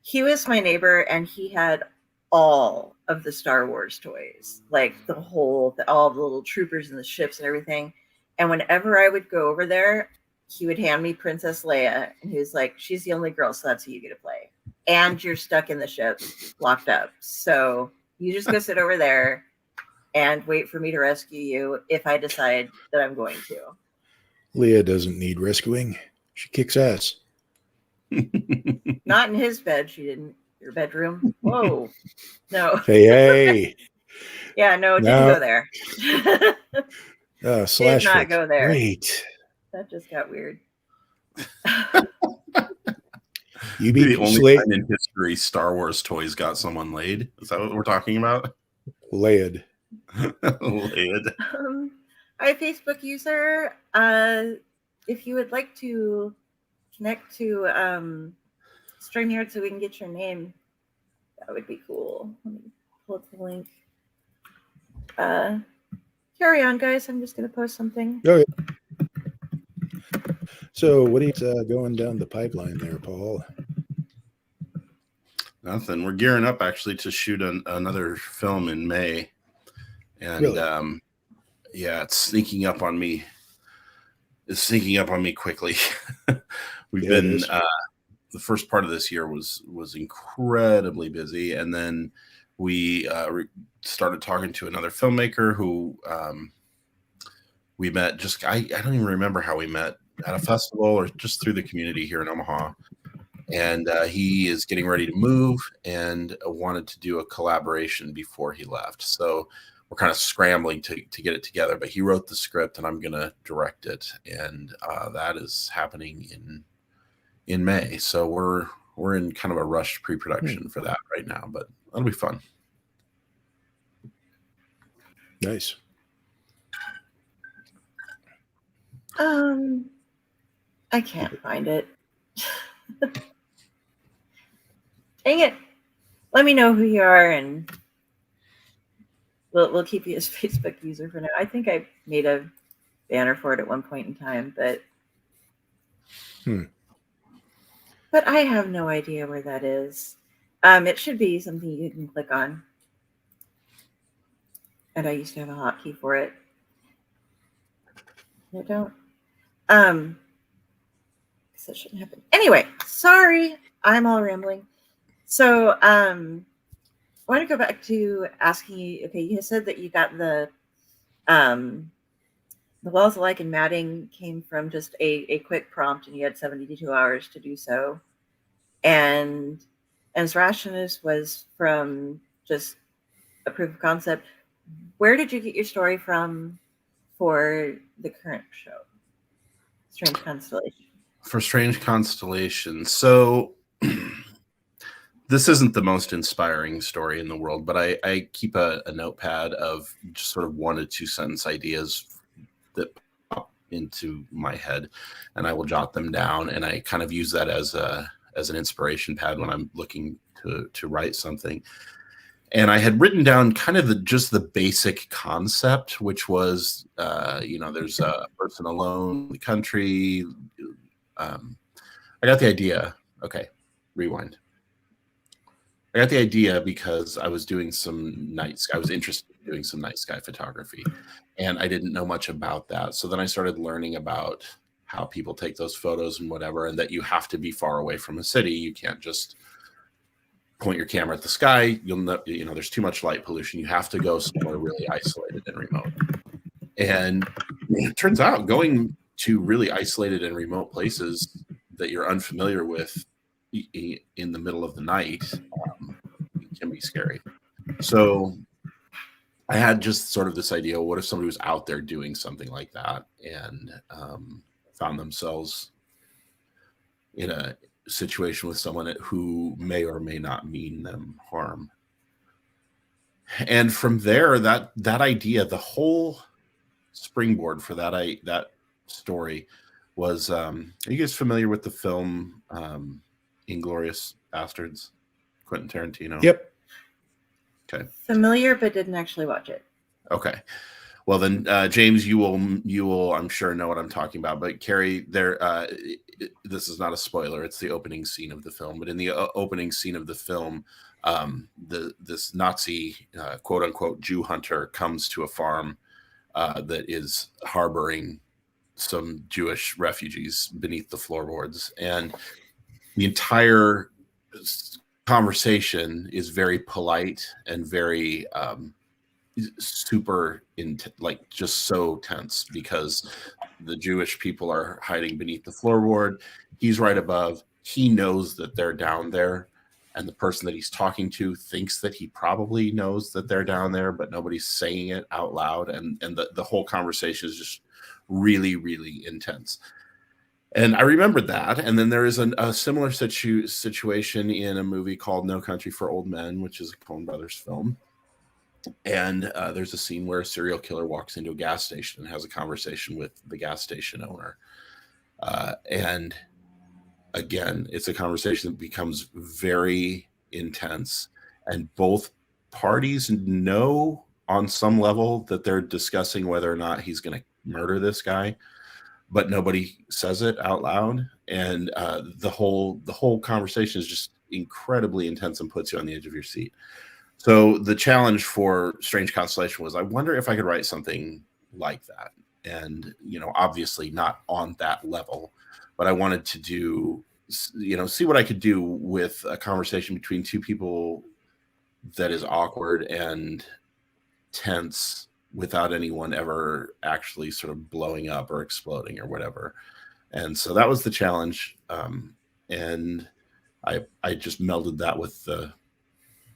he was my neighbor, and he had all of the Star Wars toys, like all the little troopers and the ships and everything. And whenever I would go over there, he would hand me Princess Leia, and he was like, "She's the only girl, so that's who you get to play. And you're stuck in the ship, locked up. So you just go sit over there and wait for me to rescue you if I decide that I'm going to." Leah doesn't need rescuing. She kicks ass. Not in his bed. She didn't. Your bedroom. Whoa. No. Hey. Yeah, no, didn't go there. Slash Did not fix. go there. Great. That just got weird. You Be beat the only Slade. time in history Star Wars toys got someone laid. Is that what we're talking about? Laid. Laid. Hi, Facebook user. If you would like to connect to StreamYard so we can get your name, that would be cool. Let me pull up the link. Carry on, guys. I'm just going to post something. Oh, yeah. So what is going down the pipeline there, Paul? Nothing. We're gearing up actually to shoot another film in May. And Really? yeah, it's sneaking up on me. It's sneaking up on me quickly. We've been the first part of this year was incredibly busy, and then we started talking to another filmmaker who we met. Just I don't even remember how we met, at a festival or just through the community here in Omaha. And he is getting ready to move and wanted to do a collaboration before he left. So we're kind of scrambling to get it together. But he wrote the script, and I'm going to direct it, and that is happening in May. So we're in kind of a rushed pre-production for that right now, but that'll be fun. Nice. I can't find it. Dang it. Let me know who you are, and we'll keep you as Facebook user for now. I think I made a banner for it at one point in time, but I have no idea where that is. It should be something you can click on. And I used to have a hotkey for it. I don't. That shouldn't happen. Anyway, sorry, I'm all rambling. So I want to go back to asking you, okay, you said that you got the Wells Alike and matting came from just a quick prompt, and you had 72 hours to do so. And Rashness was from just a proof of concept. Where did you get your story from for the current show, Strange Constellation? For Strange Constellation. So this isn't the most inspiring story in the world, but I keep a notepad of just sort of 1 to 2 sentence ideas that pop into my head, and I will jot them down, and I kind of use that as an inspiration pad when I'm looking to write something. And I had written down kind of just the basic concept, which was, there's a person alone in the country. I got the idea. Okay, rewind. I got the idea because I was doing I was interested in doing some night sky photography, and I didn't know much about that. So then I started learning about how people take those photos and whatever, and that you have to be far away from a city. You can't just point your camera at the sky. You'll know, there's too much light pollution. You have to go somewhere really isolated and remote. And it turns out going to really isolated and remote places that you're unfamiliar with in the middle of the night can be scary. So I had just sort of this idea, what if somebody was out there doing something like that and found themselves in a situation with someone who may or may not mean them harm. And from there, that idea, the whole springboard for that story was, are you guys familiar with the film Inglourious Bastards? Quentin Tarantino? Yep. Okay. Familiar, but didn't actually watch it. Okay. Well, then, James, you will, I'm sure, know what I'm talking about. But Carrie, this is not a spoiler. It's the opening scene of the film. But in the opening scene of the film, this Nazi quote unquote Jew hunter comes to a farm that is harboring some Jewish refugees beneath the floorboards, and the entire conversation is very polite and very super like just so tense, because the Jewish people are hiding beneath the floorboard. He's right above. He knows that they're down there, and the person that he's talking to thinks that he probably knows that they're down there, but nobody's saying it out loud. And the whole conversation is just really, really intense. And I remembered that. And then there is a similar situation in a movie called No Country for Old Men, which is a Coen Brothers film. And there's a scene where a serial killer walks into a gas station and has a conversation with the gas station owner. And again, it's a conversation that becomes very intense. And both parties know on some level that they're discussing whether or not he's going to murder this guy, but nobody says it out loud. And the whole conversation is just incredibly intense and puts you on the edge of your seat. So the challenge for Strange Constellation was, I wonder if I could write something like that. And, obviously not on that level, but I wanted to do, see what I could do with a conversation between two people that is awkward and tense without anyone ever actually sort of blowing up or exploding or whatever. And so that was the challenge. And I just melded that with the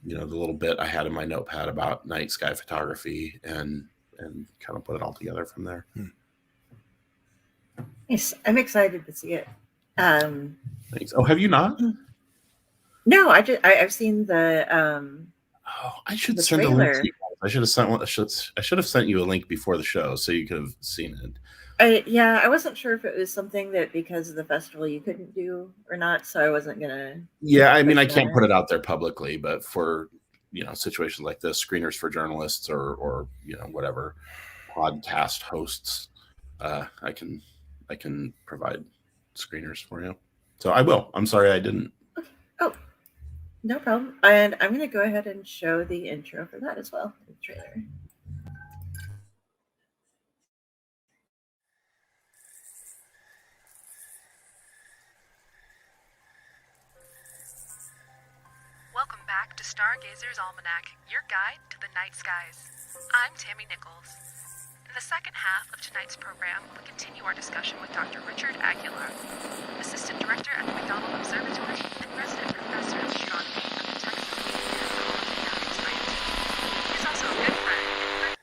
little bit I had in my notepad about night sky photography and kind of put it all together from there. Yes, I'm excited to see it. Thanks. Oh, have you not? No, I've seen the I should the send a link trailer. to you guys. I should have sent one. I should have sent you a link before the show so you could have seen it. I wasn't sure if it was something that because of the festival you couldn't do or not, so I wasn't gonna. Yeah, I mean, I can't put it out there publicly, but for situations like this, screeners for journalists or whatever podcast hosts, I can provide screeners for you. So I will. I'm sorry I didn't. Oh, no problem. And I'm gonna go ahead and show the intro for that as well, the trailer. Welcome back to Stargazer's Almanac, your guide to the night skies. I'm Tammy Nichols. In the second half of tonight's program, we continue our discussion with Dr. Richard Aguilar, Assistant Director at the McDonald Observatory and Resident Professor of Astronomy at the Texas A&M National Science. He's also a good friend.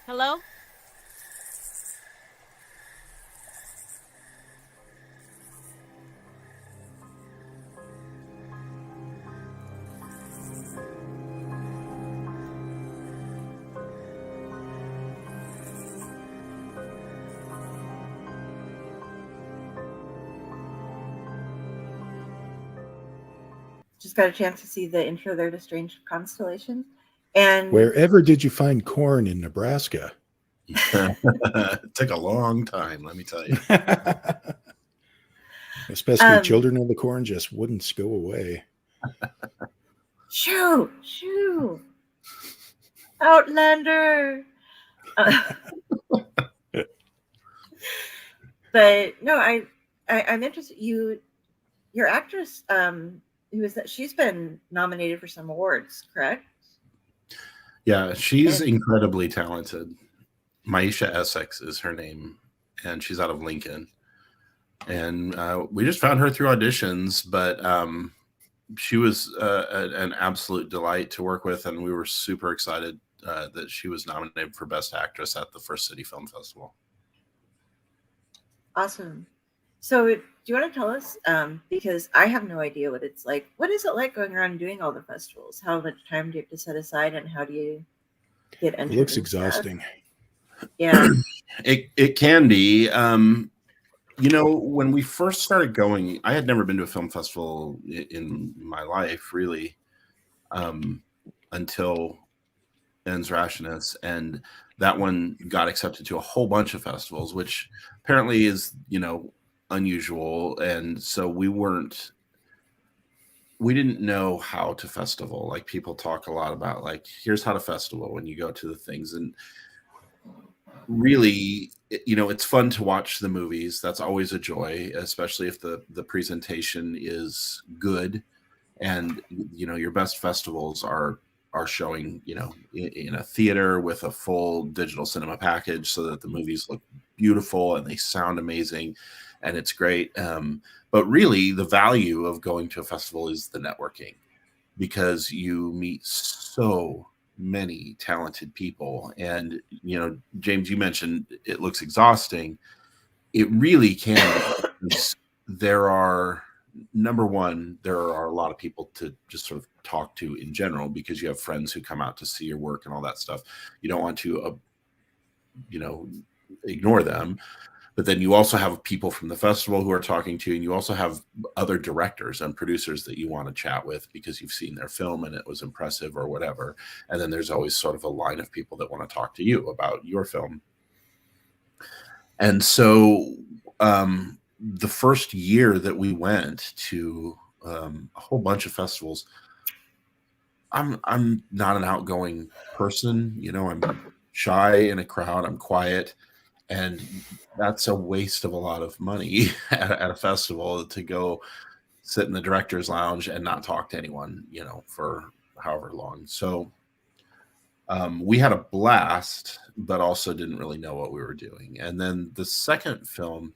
Hello? Just got a chance to see the intro there to Strange Constellation. And Wherever did you find corn in Nebraska? It took a long time, let me tell you. Especially children of the corn just wouldn't go away. shoo, Outlander. But no, I'm interested. Your actress, who is that? She's been nominated for some awards, correct? Yeah, she's incredibly talented. Maisha Essex is her name, and she's out of Lincoln. And we just found her through auditions, but she was an absolute delight to work with, and we were super excited that she was nominated for Best Actress at the First City Film Festival. Awesome. So do you want to tell us, because I have no idea what it's like. What is it like going around and doing all the festivals? How much time do you have to set aside, and how do you get entered? It looks exhausting. Yeah. It can be. You know, when we first started going, I had never been to a film festival in my life, really, until Ends Rashness, and that one got accepted to a whole bunch of festivals, which apparently is, you know, unusual. And so we didn't know how to festival. Like, people talk a lot about, like, here's how to festival when you go to the things. And really, you know, it's fun to watch the movies. That's always a joy, especially if the presentation is good. And you know, your best festivals are showing, you know, in a theater with a full digital cinema package, so that the movies look beautiful and they sound amazing, and it's great. But really, the value of going to a festival is the networking, because you meet so many talented people. And you know, James, you mentioned it looks exhausting. It really can. There are, number one, there are a lot of people to just sort of talk to in general, because you have friends who come out to see your work and all that stuff. You don't want to you know, ignore them. But then you also have people from the festival who are talking to you, and you also have other directors and producers that you want to chat with because you've seen their film and it was impressive or whatever. And then there's always sort of a line of people that want to talk to you about your film. And so the first year that we went to a whole bunch of festivals, I'm not an outgoing person. You know, I'm shy in a crowd. I'm quiet. And that's a waste of a lot of money at a festival, to go sit in the director's lounge and not talk to anyone, you know, for however long. So we had a blast, but also didn't really know what we were doing. And then the second film,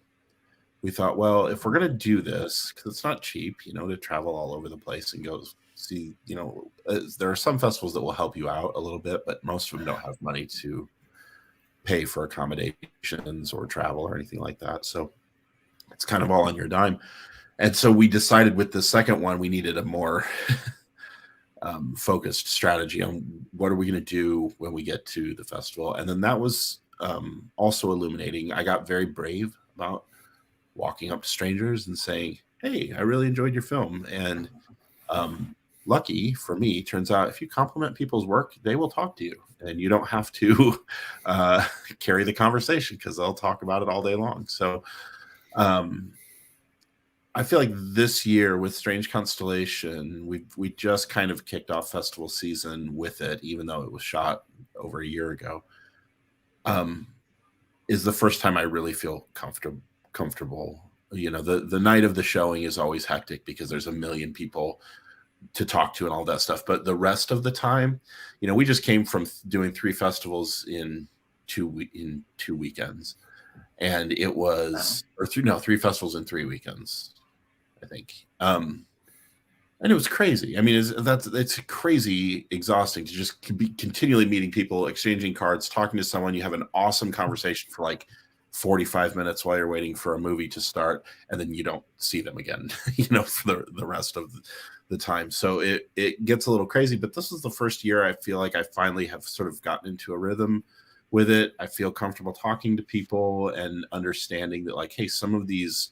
we thought, well, if we're going to do this, because it's not cheap, you know, to travel all over the place and go see, you know, there are some festivals that will help you out a little bit, but most of them don't have money to pay for accommodations or travel or anything like that. So it's kind of all on your dime. And so we decided with the second one, we needed a more focused strategy on what are we going to do when we get to the festival. And then that was also illuminating. I got very brave about walking up to strangers and saying, hey, I really enjoyed your film. And lucky for me, turns out if you compliment people's work, they will talk to you, and you don't have to carry the conversation, because they'll talk about it all day long. So I feel like this year with Strange Constellation, we just kind of kicked off festival season with it, even though it was shot over a year ago. Is the first time I really feel comfortable. You know, the night of the showing is always hectic because there's a million people to talk to and all that stuff. But the rest of the time, you know, we just came from doing 3 festivals in 2 weekends, and it was, or 3 festivals in 3 weekends, I think. And it was crazy. I mean, it's crazy exhausting to just be continually meeting people, exchanging cards, talking to someone. You have an awesome conversation for like 45 minutes while you're waiting for a movie to start, and then you don't see them again, you know, for the rest of the time. So it gets a little crazy. But this is the first year I feel like I finally have sort of gotten into a rhythm with it. I feel comfortable talking to people and understanding that, like, hey, some of these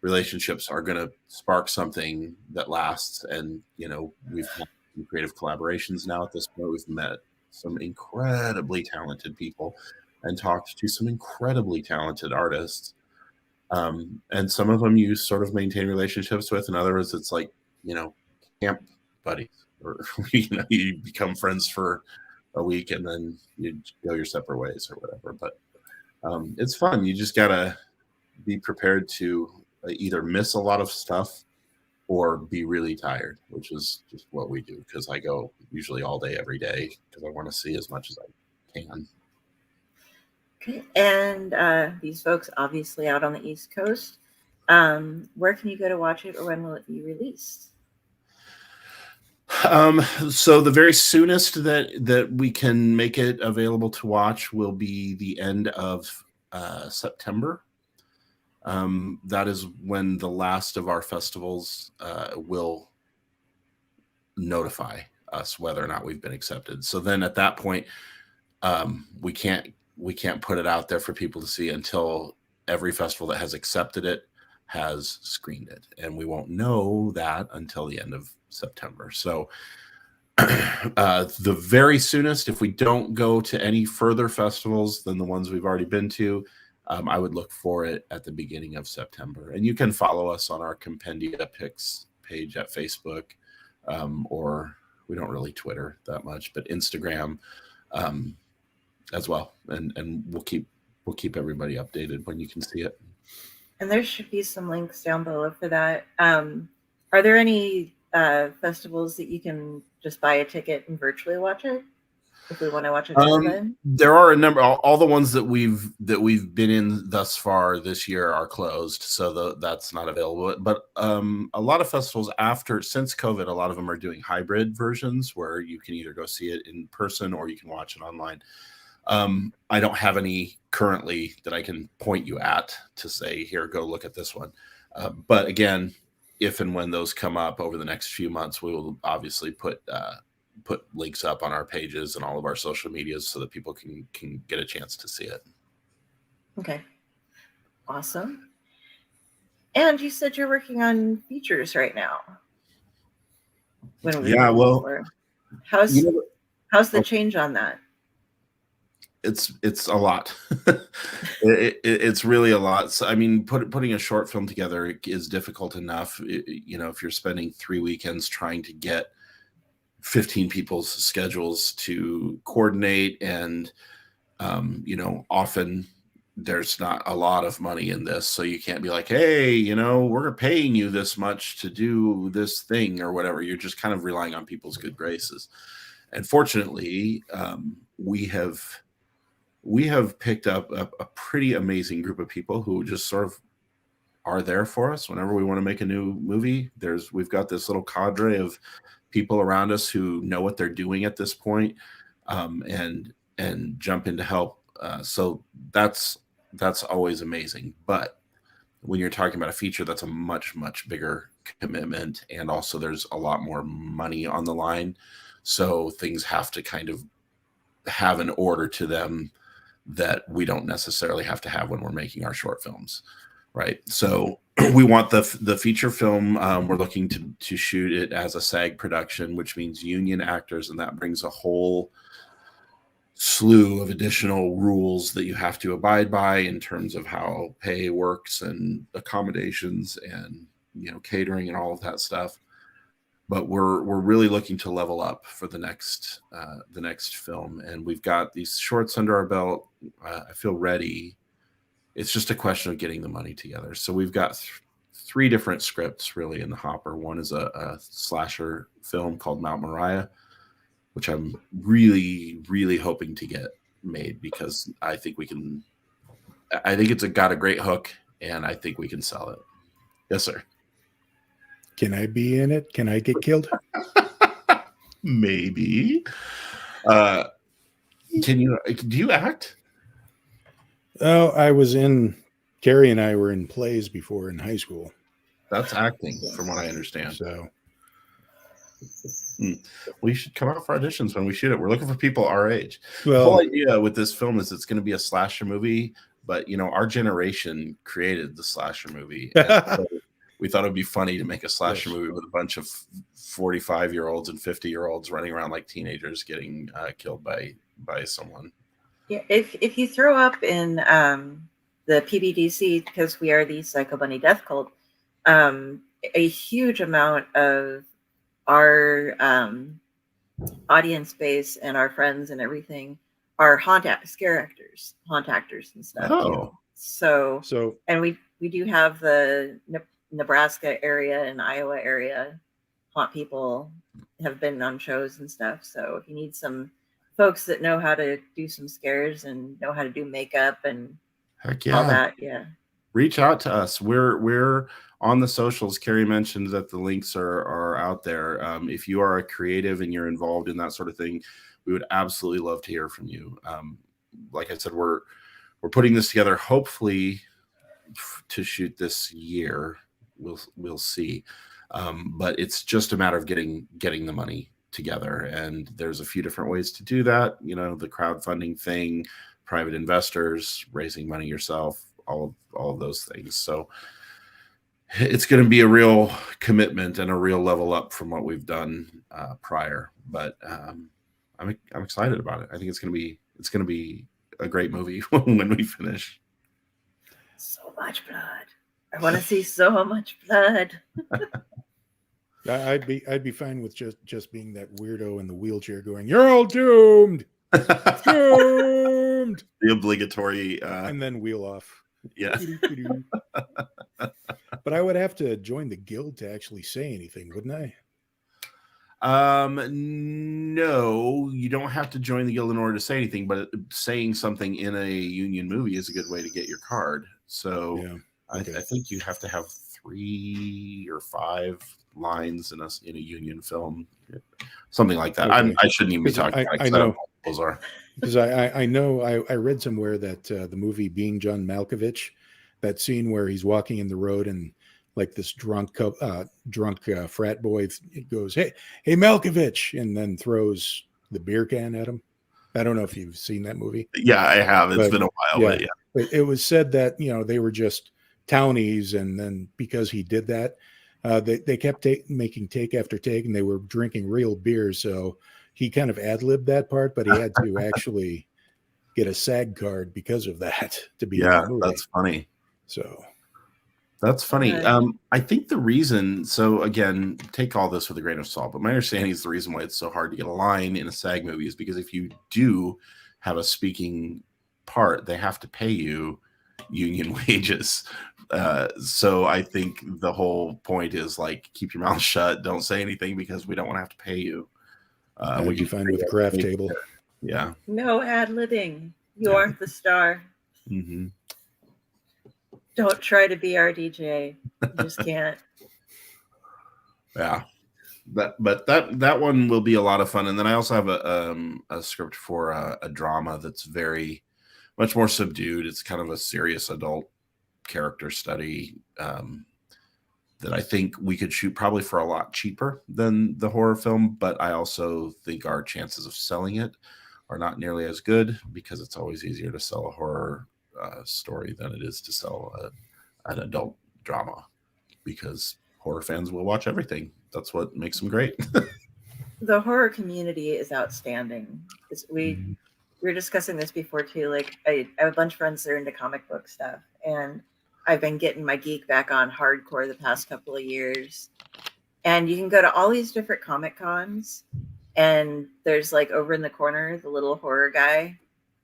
relationships are going to spark something that lasts. And, you know, we've had some creative collaborations now at this point. We've met some incredibly talented people and talked to some incredibly talented artists. And some of them you sort of maintain relationships with, and others it's like, you know, camp buddies, or you know, you become friends for a week and then you go your separate ways or whatever. But it's fun. You just gotta be prepared to either miss a lot of stuff or be really tired, which is just what we do, because I go usually all day every day because I want to see as much as I can. Okay. And these folks obviously out on the East Coast. Where can you go to watch it, or when will it be released? So the very soonest that we can make it available to watch will be the end of September. That is when the last of our festivals will notify us whether or not we've been accepted. So then at that point, we can't we can't put it out there for people to see until every festival that has accepted it has screened it, and we won't know that until the end of September. So the very soonest, if we don't go to any further festivals than the ones we've already been to, I would look for it at the beginning of September. And you can follow us on our Compendia Picks page at Facebook, or we don't really Twitter that much, but Instagram as well. And we'll keep everybody updated when you can see it. And there should be some links down below for that. Are there any festivals that you can just buy a ticket and virtually watch it if we want to watch it? There are a number. All the ones that we've been in thus far this year are closed, so that's not available. But a lot of festivals since COVID, a lot of them are doing hybrid versions where you can either go see it in person or you can watch it online. I don't have any currently that I can point you at to say, here, go look at this one. But again, if and when those come up over the next few months, we will obviously put links up on our pages and all of our social medias so that people can get a chance to see it. Okay. Awesome. And you said you're working on features right now. How's the change on that? It's a lot. It's really a lot. So, I mean, putting a short film together is difficult enough. If you're spending 3 weekends trying to get 15 people's schedules to coordinate, and often there's not a lot of money in this, so you can't be like, hey, we're paying you this much to do this thing or whatever. You're just kind of relying on people's good graces. And fortunately, we have picked up a pretty amazing group of people who just sort of are there for us whenever we want to make a new movie. We've got this little cadre of people around us who know what they're doing at this point, and jump in to help. So that's always amazing. But when you're talking about a feature, that's a much, much bigger commitment. And also there's a lot more money on the line. So things have to kind of have an order to them that we don't necessarily have to have when we're making our short films, right? So we want the feature film. We're looking to shoot it as a SAG production, which means union actors, and that brings a whole slew of additional rules that you have to abide by in terms of how pay works and accommodations and catering and all of that stuff. But we're really looking to level up for the next film, and we've got these shorts under our belt. I feel ready. It's just a question of getting the money together. So we've got 3 different scripts really in the hopper. One is a slasher film called Mount Moriah, which I'm really, really hoping to get made because I think we can. I think it's got a great hook, and I think we can sell it. Yes, sir. Can I be in it? Can I get killed? Maybe. Do you act? Oh, Carrie and I were in plays before in high school. That's acting, from what I understand. So we should come out for auditions when we shoot it. We're looking for people our age. Well, the whole idea with this film is it's going to be a slasher movie, but our generation created the slasher movie. So we thought it'd be funny to make a slasher movie with a bunch of 45-year-olds and 50-year-olds running around like teenagers getting killed by someone. Yeah, if you throw up in the PBDC, because we are the Psycho Bunny Death Cult, a huge amount of our audience base and our friends and everything are scare actors, haunt actors and stuff. Oh, so and we do have the Nebraska area and Iowa area haunt people have been on shows and stuff. So if you need some folks that know how to do some scares and know how to do makeup and heck yeah, all that, reach out to us. We're on the socials. Carrie mentioned that the links are out there. If you are a creative and you're involved in that sort of thing, we would absolutely love to hear from you. Like I said, we're putting this together, hopefully to shoot this year. We'll see. But it's just a matter of getting the money together. And there's a few different ways to do that. The crowdfunding thing, private investors, raising money yourself, all of those things. So it's going to be a real commitment and a real level up from what we've done prior. But I'm excited about it. I think it's going to be a great movie when we finish. So much blood. I want to see so much blood. I'd be fine with just being that weirdo in the wheelchair going, "You're all doomed, doomed," The obligatory, and then wheel off. Yeah. But I would have to join the guild to actually say anything, wouldn't I? No, you don't have to join the guild in order to say anything, but saying something in a union movie is a good way to get your card. So Yeah. Okay. I think you have to have 3 or 5 lines in a union film, something like that. Okay. I shouldn't even be talking about it. I know those are because I know I read somewhere that the movie Being John Malkovich, that scene where he's walking in the road and like this drunk frat boy goes, hey Malkovich, and then throws the beer can at him. I don't know if you've seen that movie. Yeah, I have. It's been a while, yeah. But it was said that they were just townies, and then because he did that, they kept making take after take, and they were drinking real beer. So he kind of ad-libbed that part, but he had to actually get a SAG card because of that to be in the movie. That's funny. So that's funny. I think the reason, so again, take all this with a grain of salt, but my understanding is the reason why it's so hard to get a line in a SAG movie is because if you do have a speaking part, they have to pay you union wages. So I think the whole point is like, keep your mouth shut, don't say anything, because we don't want to have to pay you. Would you find with a craft table? Yeah. No ad-libbing. You aren't the star. Mm-hmm. Don't try to be our DJ. You just can't. Yeah. But that one will be a lot of fun. And then I also have a script for a drama that's very much more subdued. It's kind of a serious adult character study that I think we could shoot probably for a lot cheaper than the horror film. But I also think our chances of selling it are not nearly as good, because it's always easier to sell a horror story than it is to sell an adult drama, because horror fans will watch everything. That's what makes them great. The horror community is outstanding. We were discussing this before too. Like I have a bunch of friends that are into comic book stuff, and I've been getting my geek back on hardcore the past couple of years. And you can go to all these different comic cons, and there's like over in the corner the little horror guy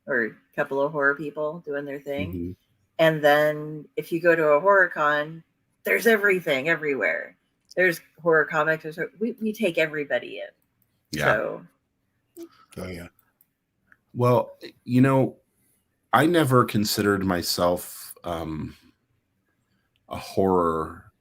or a couple of horror people doing their thing. Mm-hmm. And then if you go to a horror con, there's everything everywhere. There's horror comics. We take everybody in. Yeah. So. Oh yeah. Well, I never considered myself a horror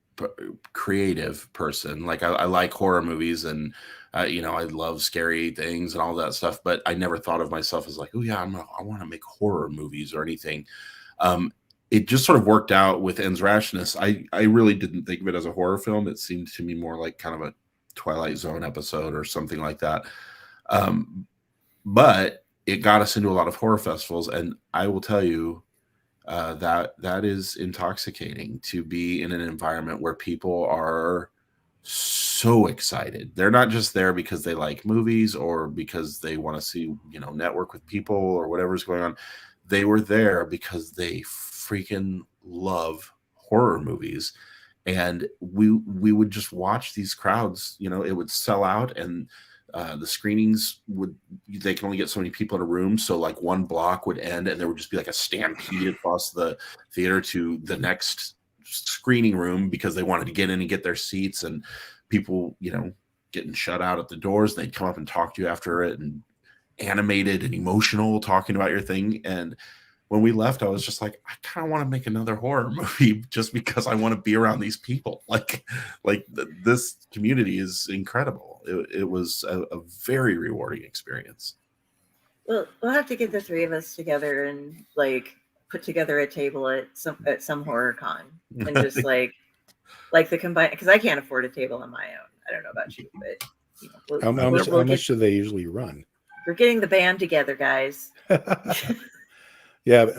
creative person. Like I like horror movies, and I love scary things and all that stuff, but I never thought of myself as like, oh yeah, I want to make horror movies or anything. It just sort of worked out with Ends Rashness. I really didn't think of it as a horror film. It seemed to me more like kind of a Twilight Zone episode or something like that. But it got us into a lot of horror festivals, and I will tell you that is intoxicating to be in an environment where people are so excited. They're not just there because they like movies or because they want to see, network with people or whatever's going on. They were there because they freaking love horror movies. And we would just watch these crowds, it would sell out, and the screenings they can only get so many people in a room. So like one block would end and there would just be like a stampede across the theater to the next screening room because they wanted to get in and get their seats, and people, getting shut out at the doors. They'd come up and talk to you after it, and animated and emotional talking about your thing. And when we left, I was just like, I kind of want to make another horror movie just because I want to be around these people. This community is incredible. It was a very rewarding experience. Well, we'll have to get the 3 of us together and put together a table at some horror con, and just like the combined, because I can't afford a table on my own. I don't know about you, but how much do they usually run? We're getting the band together, guys. Yeah, but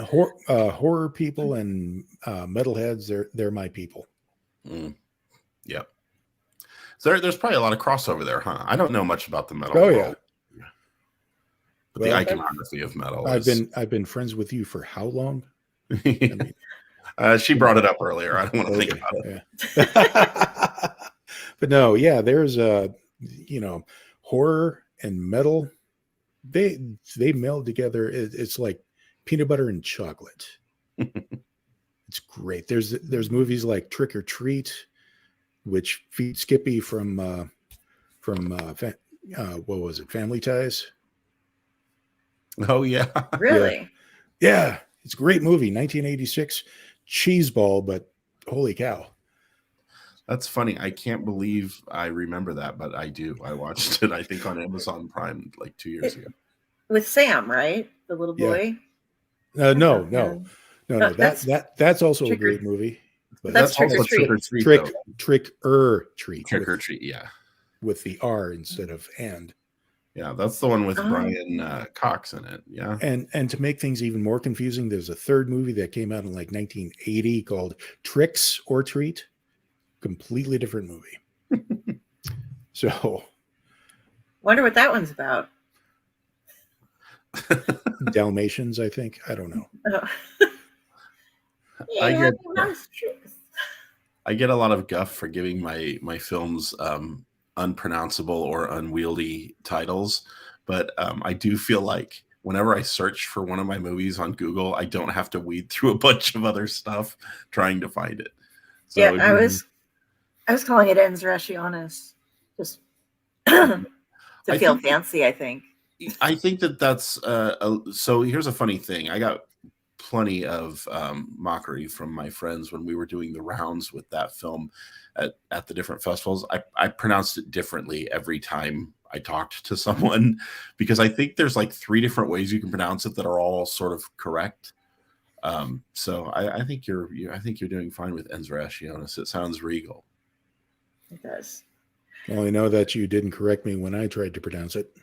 horror people and metalheads, they're my people. Yep. So there's probably a lot of crossover there, huh? I don't know much about the metal Oh, world. yeah. But Well, the iconography of metal I've is. been friends with you for how long? I mean, she brought it up earlier. I don't want to think okay, about it. yeah. But no, yeah, there's horror and metal. They meld together. It's like peanut butter and chocolate. It's great. There's movies like Trick or Treat, which feed Skippy from what was it, Family Ties? Oh yeah. Really? Yeah, it's a great movie, 1986 cheeseball, but holy cow. That's funny. I can't believe I remember that, but I do. I watched it, I think, on Amazon Prime like 2 years ago. With Sam, right? The little boy. No. That's also a Trick or- great movie. But That's Trick or also Treat. Trick or Treat. Trick or Treat, yeah. With the R instead of and. Yeah, that's the one with Brian Cox in it. Yeah. And to make things even more confusing, there's a third movie that came out in like 1980 called Tricks or Treat. Completely different movie. So Wonder what that one's about. Dalmatians, I think. I don't know. Oh. I get a lot of guff for giving my films unpronounceable or unwieldy titles, but I do feel like whenever I search for one of my movies on Google, I don't have to weed through a bunch of other stuff trying to find it. So, yeah, I was calling it Enzrationis just to feel fancy, I think. I think that's so here's a funny thing. I got plenty of mockery from my friends when we were doing the rounds with that film at the different festivals. I pronounced it differently every time I talked to someone because I think there's like 3 different ways you can pronounce it that are all sort of correct. So I think you're doing fine with Enzrationis. It sounds regal. It does. Well, I know that you didn't correct me when I tried to pronounce it.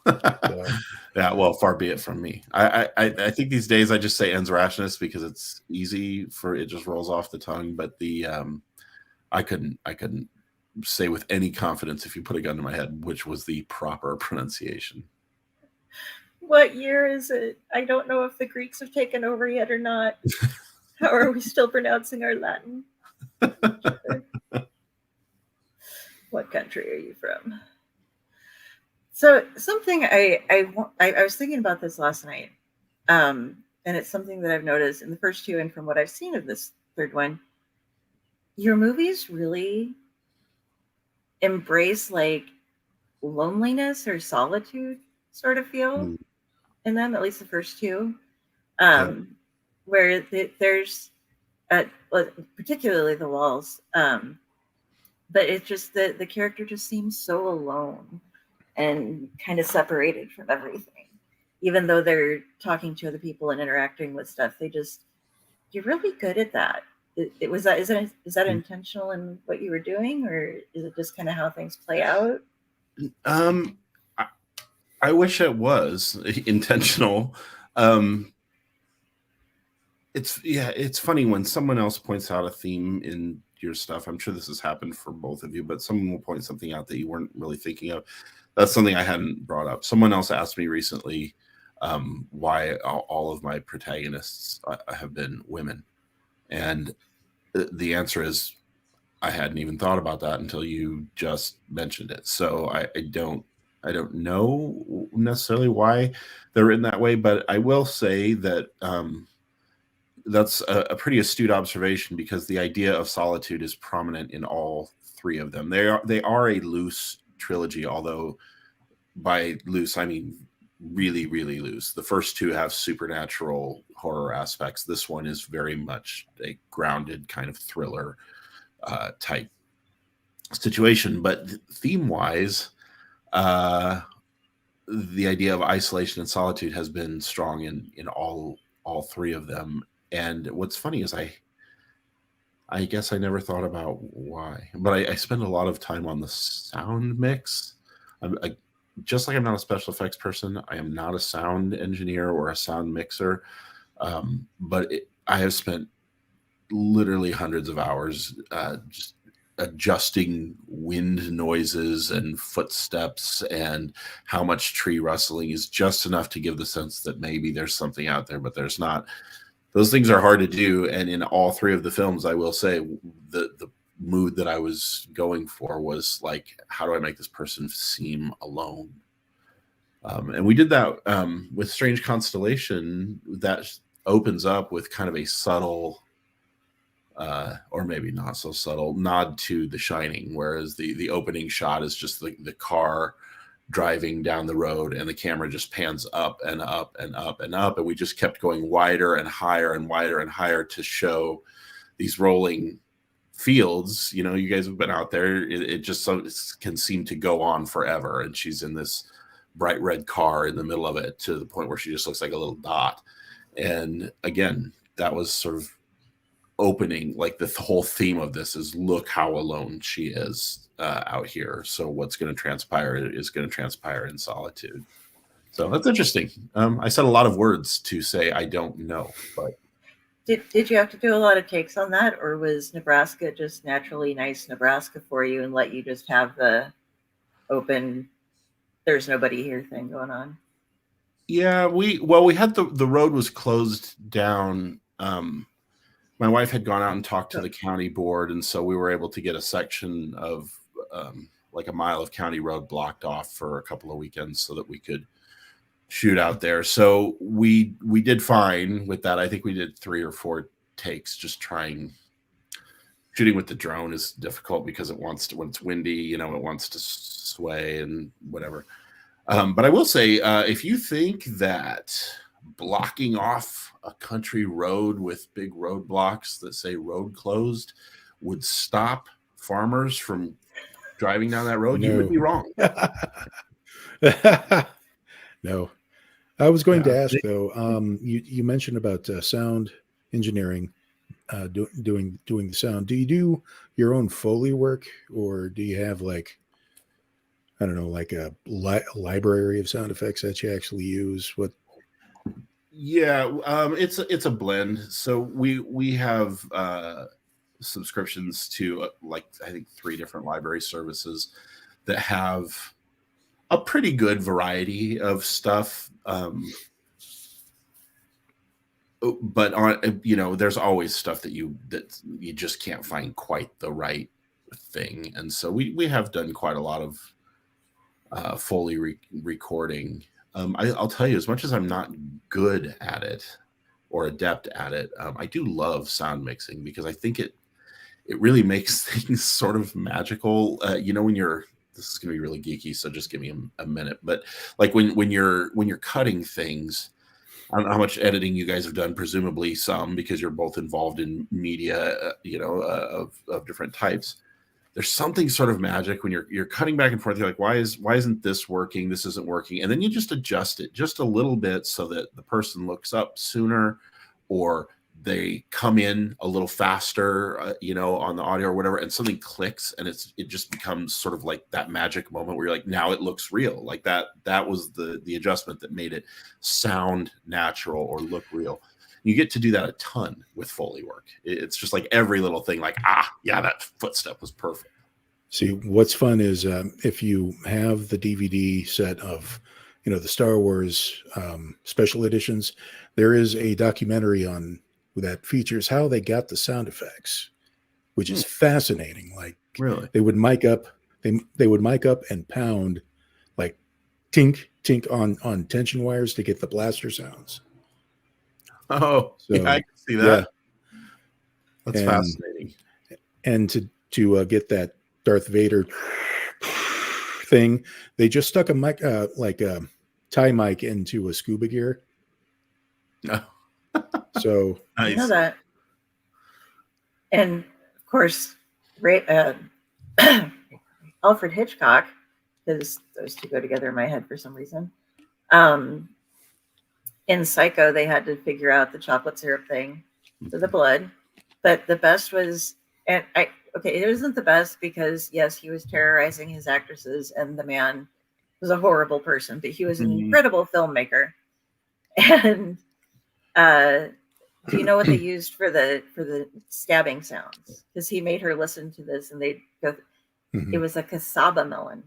So. Yeah, well, far be it from me. I think these days I just say Enzrationis because it's easy it just rolls off the tongue. But I couldn't say with any confidence if you put a gun to my head which was the proper pronunciation. What year is it? I don't know if the Greeks have taken over yet or not. How are we still pronouncing our Latin? What country are you from? So something I was thinking about this last night, and it's something that I've noticed in the first 2 and from what I've seen of this third one. Your movies really embrace like loneliness or solitude sort of feel in them, at least the first 2, where there's particularly the walls, but it's just the character just seems so alone and kind of separated from everything, even though they're talking to other people and interacting with stuff. You're really good at that. Is that intentional in what you were doing, or is it just kind of how things play out? I wish it was intentional. It's funny when someone else points out a theme in your stuff. I'm sure this has happened for both of you, but someone will point something out that you weren't really thinking of. That's something I hadn't brought up. Someone else asked me recently why all of my protagonists have been women. And the answer is I hadn't even thought about that until you just mentioned it. So I don't know necessarily why they're written that way, but I will say that that's a pretty astute observation because the idea of solitude is prominent in all 3 of them. They are a loose trilogy, although by loose I mean really, really loose. The first 2 have supernatural horror aspects. This one is very much a grounded kind of thriller type situation. But theme-wise, the idea of isolation and solitude has been strong in all 3 of them. And what's funny is I guess I never thought about why, but I spend a lot of time on the sound mix. Just like I'm not a special effects person, I am not a sound engineer or a sound mixer. But I have spent literally hundreds of hours just adjusting wind noises and footsteps and how much tree rustling is just enough to give the sense that maybe there's something out there, but there's not. Those things are hard to do. And in all three of the films, I will say the mood that I was going for was like, how do I make this person seem alone? And we did that with Strange Constellation. That opens up with kind of a subtle, or maybe not so subtle, nod to The Shining, whereas the opening shot is just the car driving down the road, and the camera just pans up and up and up and up, and we just kept going wider and higher and wider and higher to show these rolling fields. You know, you guys have been out there. It just can seem to go on forever, and she's in this bright red car in the middle of it to the point where she just looks like a little dot. And again, that was sort of opening, like the whole theme of this is look how alone she is out here. So what's going to transpire is going to transpire in solitude. So that's interesting. I said a lot of words to say I don't know, but did you have to do a lot of takes on that, or was Nebraska just naturally nice Nebraska for you and let you just have the open there's nobody here thing going on? Yeah, we had the road was closed down. My wife had gone out and talked to the county board, and so we were able to get a section of like a mile of county road blocked off for a couple of weekends so that we could shoot out there. So we did fine with that. I think we did 3 or 4 takes just trying. Shooting with the drone is difficult because it wants to, when it's windy, you know, it wants to sway and whatever. But I will say, if you think that blocking off a country road with big roadblocks that say road closed would stop farmers from driving down that road, you would be wrong. No. I was going to ask, though, you mentioned about sound engineering, doing the sound. Do you do your own Foley work, or do you have like, I don't know, like a library of sound effects that you actually use? What? Yeah, it's a blend. So we have subscriptions to like I think 3 different library services that have a pretty good variety of stuff. But on, you know, there's always stuff that you just can't find quite the right thing, and so we have done quite a lot of Foley recording. I'll tell you, as much as I'm not good at it or adept at it, I do love sound mixing because I think it really makes things sort of magical. You know, when you're, this is going to be really geeky, so just give me a minute. But like when you're cutting things, I don't know how much editing you guys have done, presumably some, because you're both involved in media, you know, of different types. There's something sort of magic when you're cutting back and forth. You're like, why isn't this working? This isn't working. And then you just adjust it just a little bit so that the person looks up sooner, or they come in a little faster, you know, on the audio or whatever, and something clicks, and it just becomes sort of like that magic moment where you're like, now it looks real. Like that was the adjustment that made it sound natural or look real. You get to do that a ton with Foley work. It's just like every little thing, like, yeah, that footstep was perfect. See, what's fun is if you have the DVD set of, you know, the Star Wars special editions, there is a documentary on that features how they got the sound effects, which is fascinating. Like, really, they would mic up, they would mic up and pound like tink tink on tension wires to get the blaster sounds. Oh, so, yeah, I can see that. Yeah. That's fascinating. And to get that Darth Vader thing, they just stuck a mic, like a tie mic into a scuba gear. No. So nice. I know that. And of course, Alfred Hitchcock, because those two go together in my head for some reason. In Psycho, they had to figure out the chocolate syrup thing for the blood. But the best was, it wasn't the best because, yes, he was terrorizing his actresses, and the man was a horrible person, but he was an incredible filmmaker. And Do you know what they used for the stabbing sounds? Because he made her listen to this, and they go. It was a cassava melon.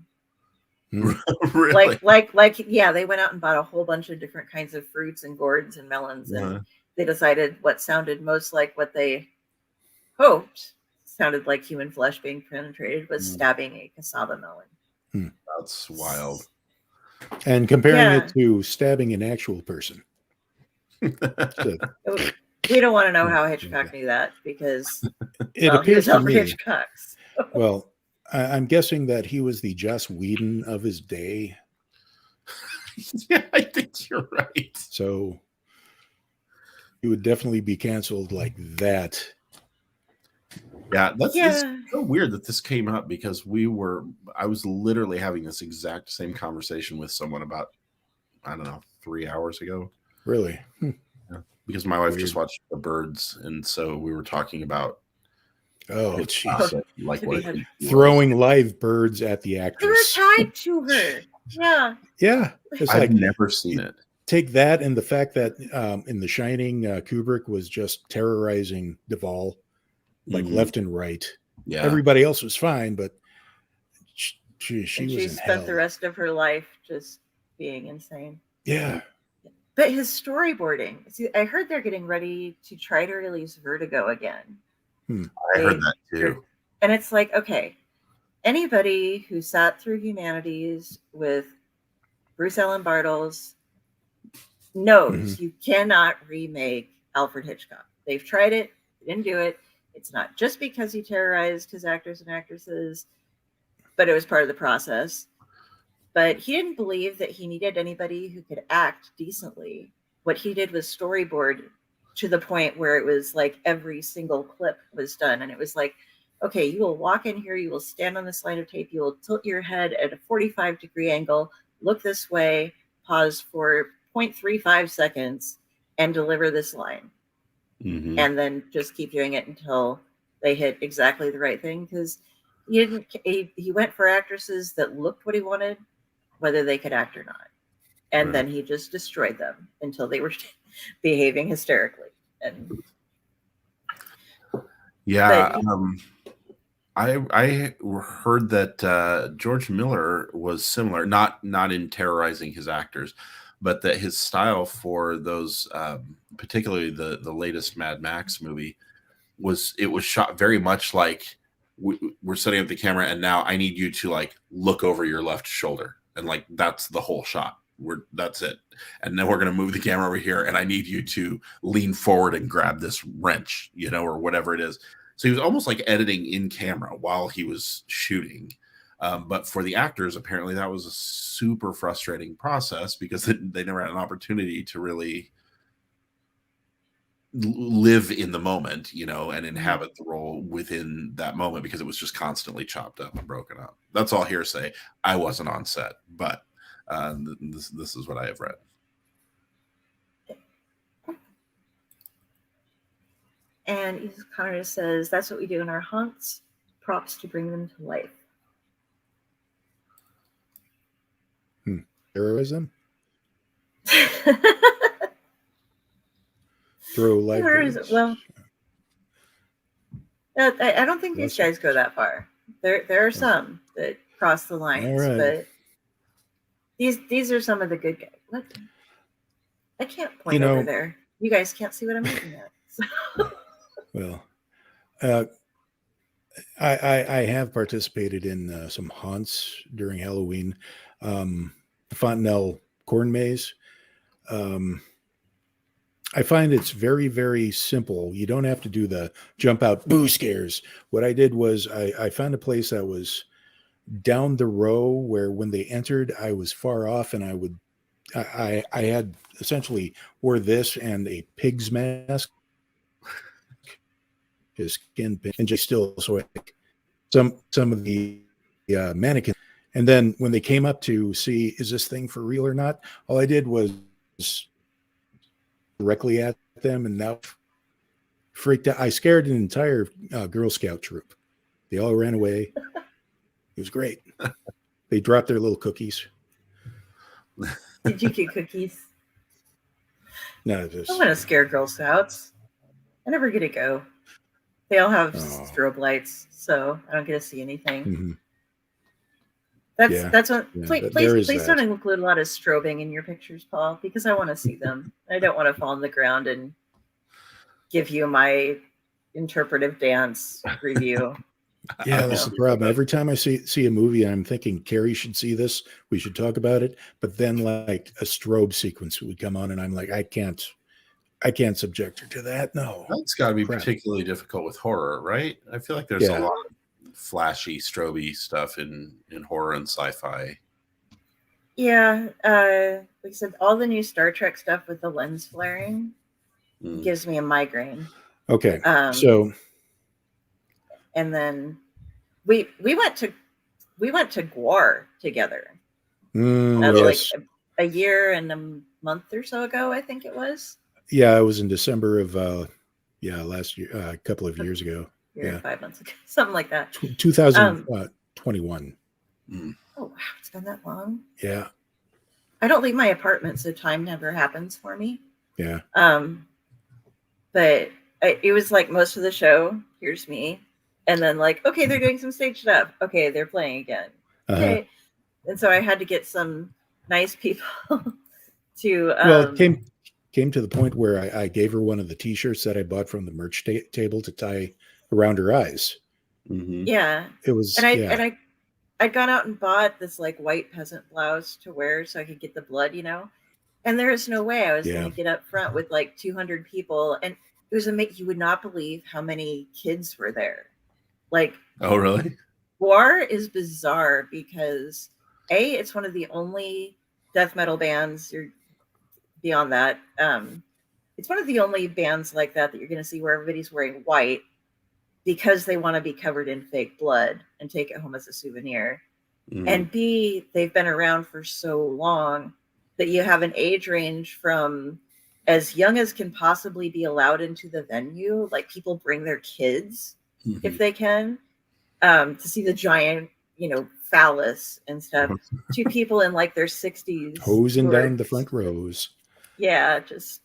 Really? Yeah, they went out and bought a whole bunch of different kinds of fruits and gourds and melons, and they decided what sounded most like what they hoped sounded like human flesh being penetrated was stabbing a cassava melon. That's wild. And comparing it to stabbing an actual person. We don't want to know how Hitchcock knew that, because it appears to me. Hitchcock. So. Well, I'm guessing that he was the Joss Whedon of his day. Yeah, I think you're right. So he would definitely be canceled like that. Yeah, it's so weird that this came up, because I was literally having this exact same conversation with someone about, I don't know, 3 hours ago. Really? Yeah. Because my wife just watched The Birds, and so we were talking about like throwing live birds at the actress. They were tied to her. Yeah. Yeah. I've never seen it. Take that, and the fact that in The Shining, Kubrick was just terrorizing Duvall, like left and right. Yeah. Everybody else was fine, but she spent the rest of her life just being insane. Yeah. But his storyboarding. See, I heard they're getting ready to try to release Vertigo again. I heard that too. And it's like, okay, anybody who sat through Humanities with Bruce Allen Bartels knows you cannot remake Alfred Hitchcock. They've tried it, they didn't do it. It's not just because he terrorized his actors and actresses, but it was part of the process. But he didn't believe that he needed anybody who could act decently. What he did was storyboard to the point where it was like every single clip was done. And it was like, okay, you will walk in here, you will stand on this line of tape, you will tilt your head at a 45-degree angle, look this way, pause for 0.35 seconds, and deliver this line. And then just keep doing it until they hit exactly the right thing. Because he went for actresses that looked what he wanted, whether they could act or not. And then he just destroyed them until they were behaving hysterically. And yeah, I heard that George Miller was similar, not in terrorizing his actors, but that his style for those, particularly the latest Mad Max movie, was shot very much like we're setting up the camera, and now I need you to like look over your left shoulder, and like that's the whole shot. That's it. And then we're going to move the camera over here, and I need you to lean forward and grab this wrench, or whatever it is. So he was almost like editing in camera while he was shooting. But for the actors, apparently that was a super frustrating process, because they never had an opportunity to really live in the moment, and inhabit the role within that moment, because it was just constantly chopped up and broken up. That's all hearsay. I wasn't on set, but this is what I have read. And Ethan Connor says, that's what we do in our haunts, props to bring them to life. Heroism? Throw life. Well, I don't think these guys go that far. There are some that cross the lines, but these are some of the good guys. What? I can't point over there. You guys can't see what I'm looking at. So. Well, I have participated in some haunts during Halloween. The Fontenelle Corn Maze. I find it's very, very simple. You don't have to do the jump out boo scares. What I did was I found a place that was down the row where when they entered, I was far off, and I had essentially wore this and a pig's mask, his skin pin, and just still so some of the mannequins. And then when they came up to see, is this thing for real or not? All I did was directly at them, and now freaked out. I scared an entire Girl Scout troop. They all ran away. It was great. They dropped their little cookies. Did you get cookies? None of this. I want to scare Girl Scouts. I never get to go. They all have Oh. strobe lights, so I don't get to see anything. Mhm. That's what. Yeah, Please, there is please that. don't include a lot of strobing in your pictures, Paul, because I want to see them. I don't want to fall on the ground and give you my interpretive dance review. Yeah, that's the problem. Every time I see a movie, I'm thinking Carrie should see this. We should talk about it. But then, like, a strobe sequence would come on, and I'm like, I can't subject her to that. No, That's got to be Crap. particularly difficult with horror, right? I feel like there's a Yeah. lot of flashy, stroby stuff in horror and sci-fi. Yeah, like I said, all the new Star Trek stuff with the lens flaring gives me a migraine. Okay, so and then we went to Guar together. yes. Like a year and a month or so ago, I think it was. Yeah, it was in December of last year, a couple of years ago. Yeah, 5 months ago, something like that. 2021. Oh wow, it's been that long. Yeah. I don't leave my apartment, so time never happens for me. Yeah. But it was like most of the show. Here's me, and then like, okay, they're doing some stage stuff. Okay, they're playing again. Okay, and so I had to get some nice people to. Well, it came to the point where I gave her one of the T-shirts that I bought from the merch table to tie around her eyes. Mm-hmm. Yeah, it was. And I'd gone out and bought this like white peasant blouse to wear so I could get the blood, and there is no way I was going to get up front with like 200 people. And it was you would not believe how many kids were there. Like, oh, really? War is bizarre because it's one of the only death metal bands. You're beyond that. It's one of the only bands like that you're going to see where everybody's wearing white because they want to be covered in fake blood and take it home as a souvenir. And B, they've been around for so long that you have an age range from as young as can possibly be allowed into the venue. Like, people bring their kids if they can, to see the giant, phallus and stuff, to people in like their 60s. Hosing down the front rows. Yeah, just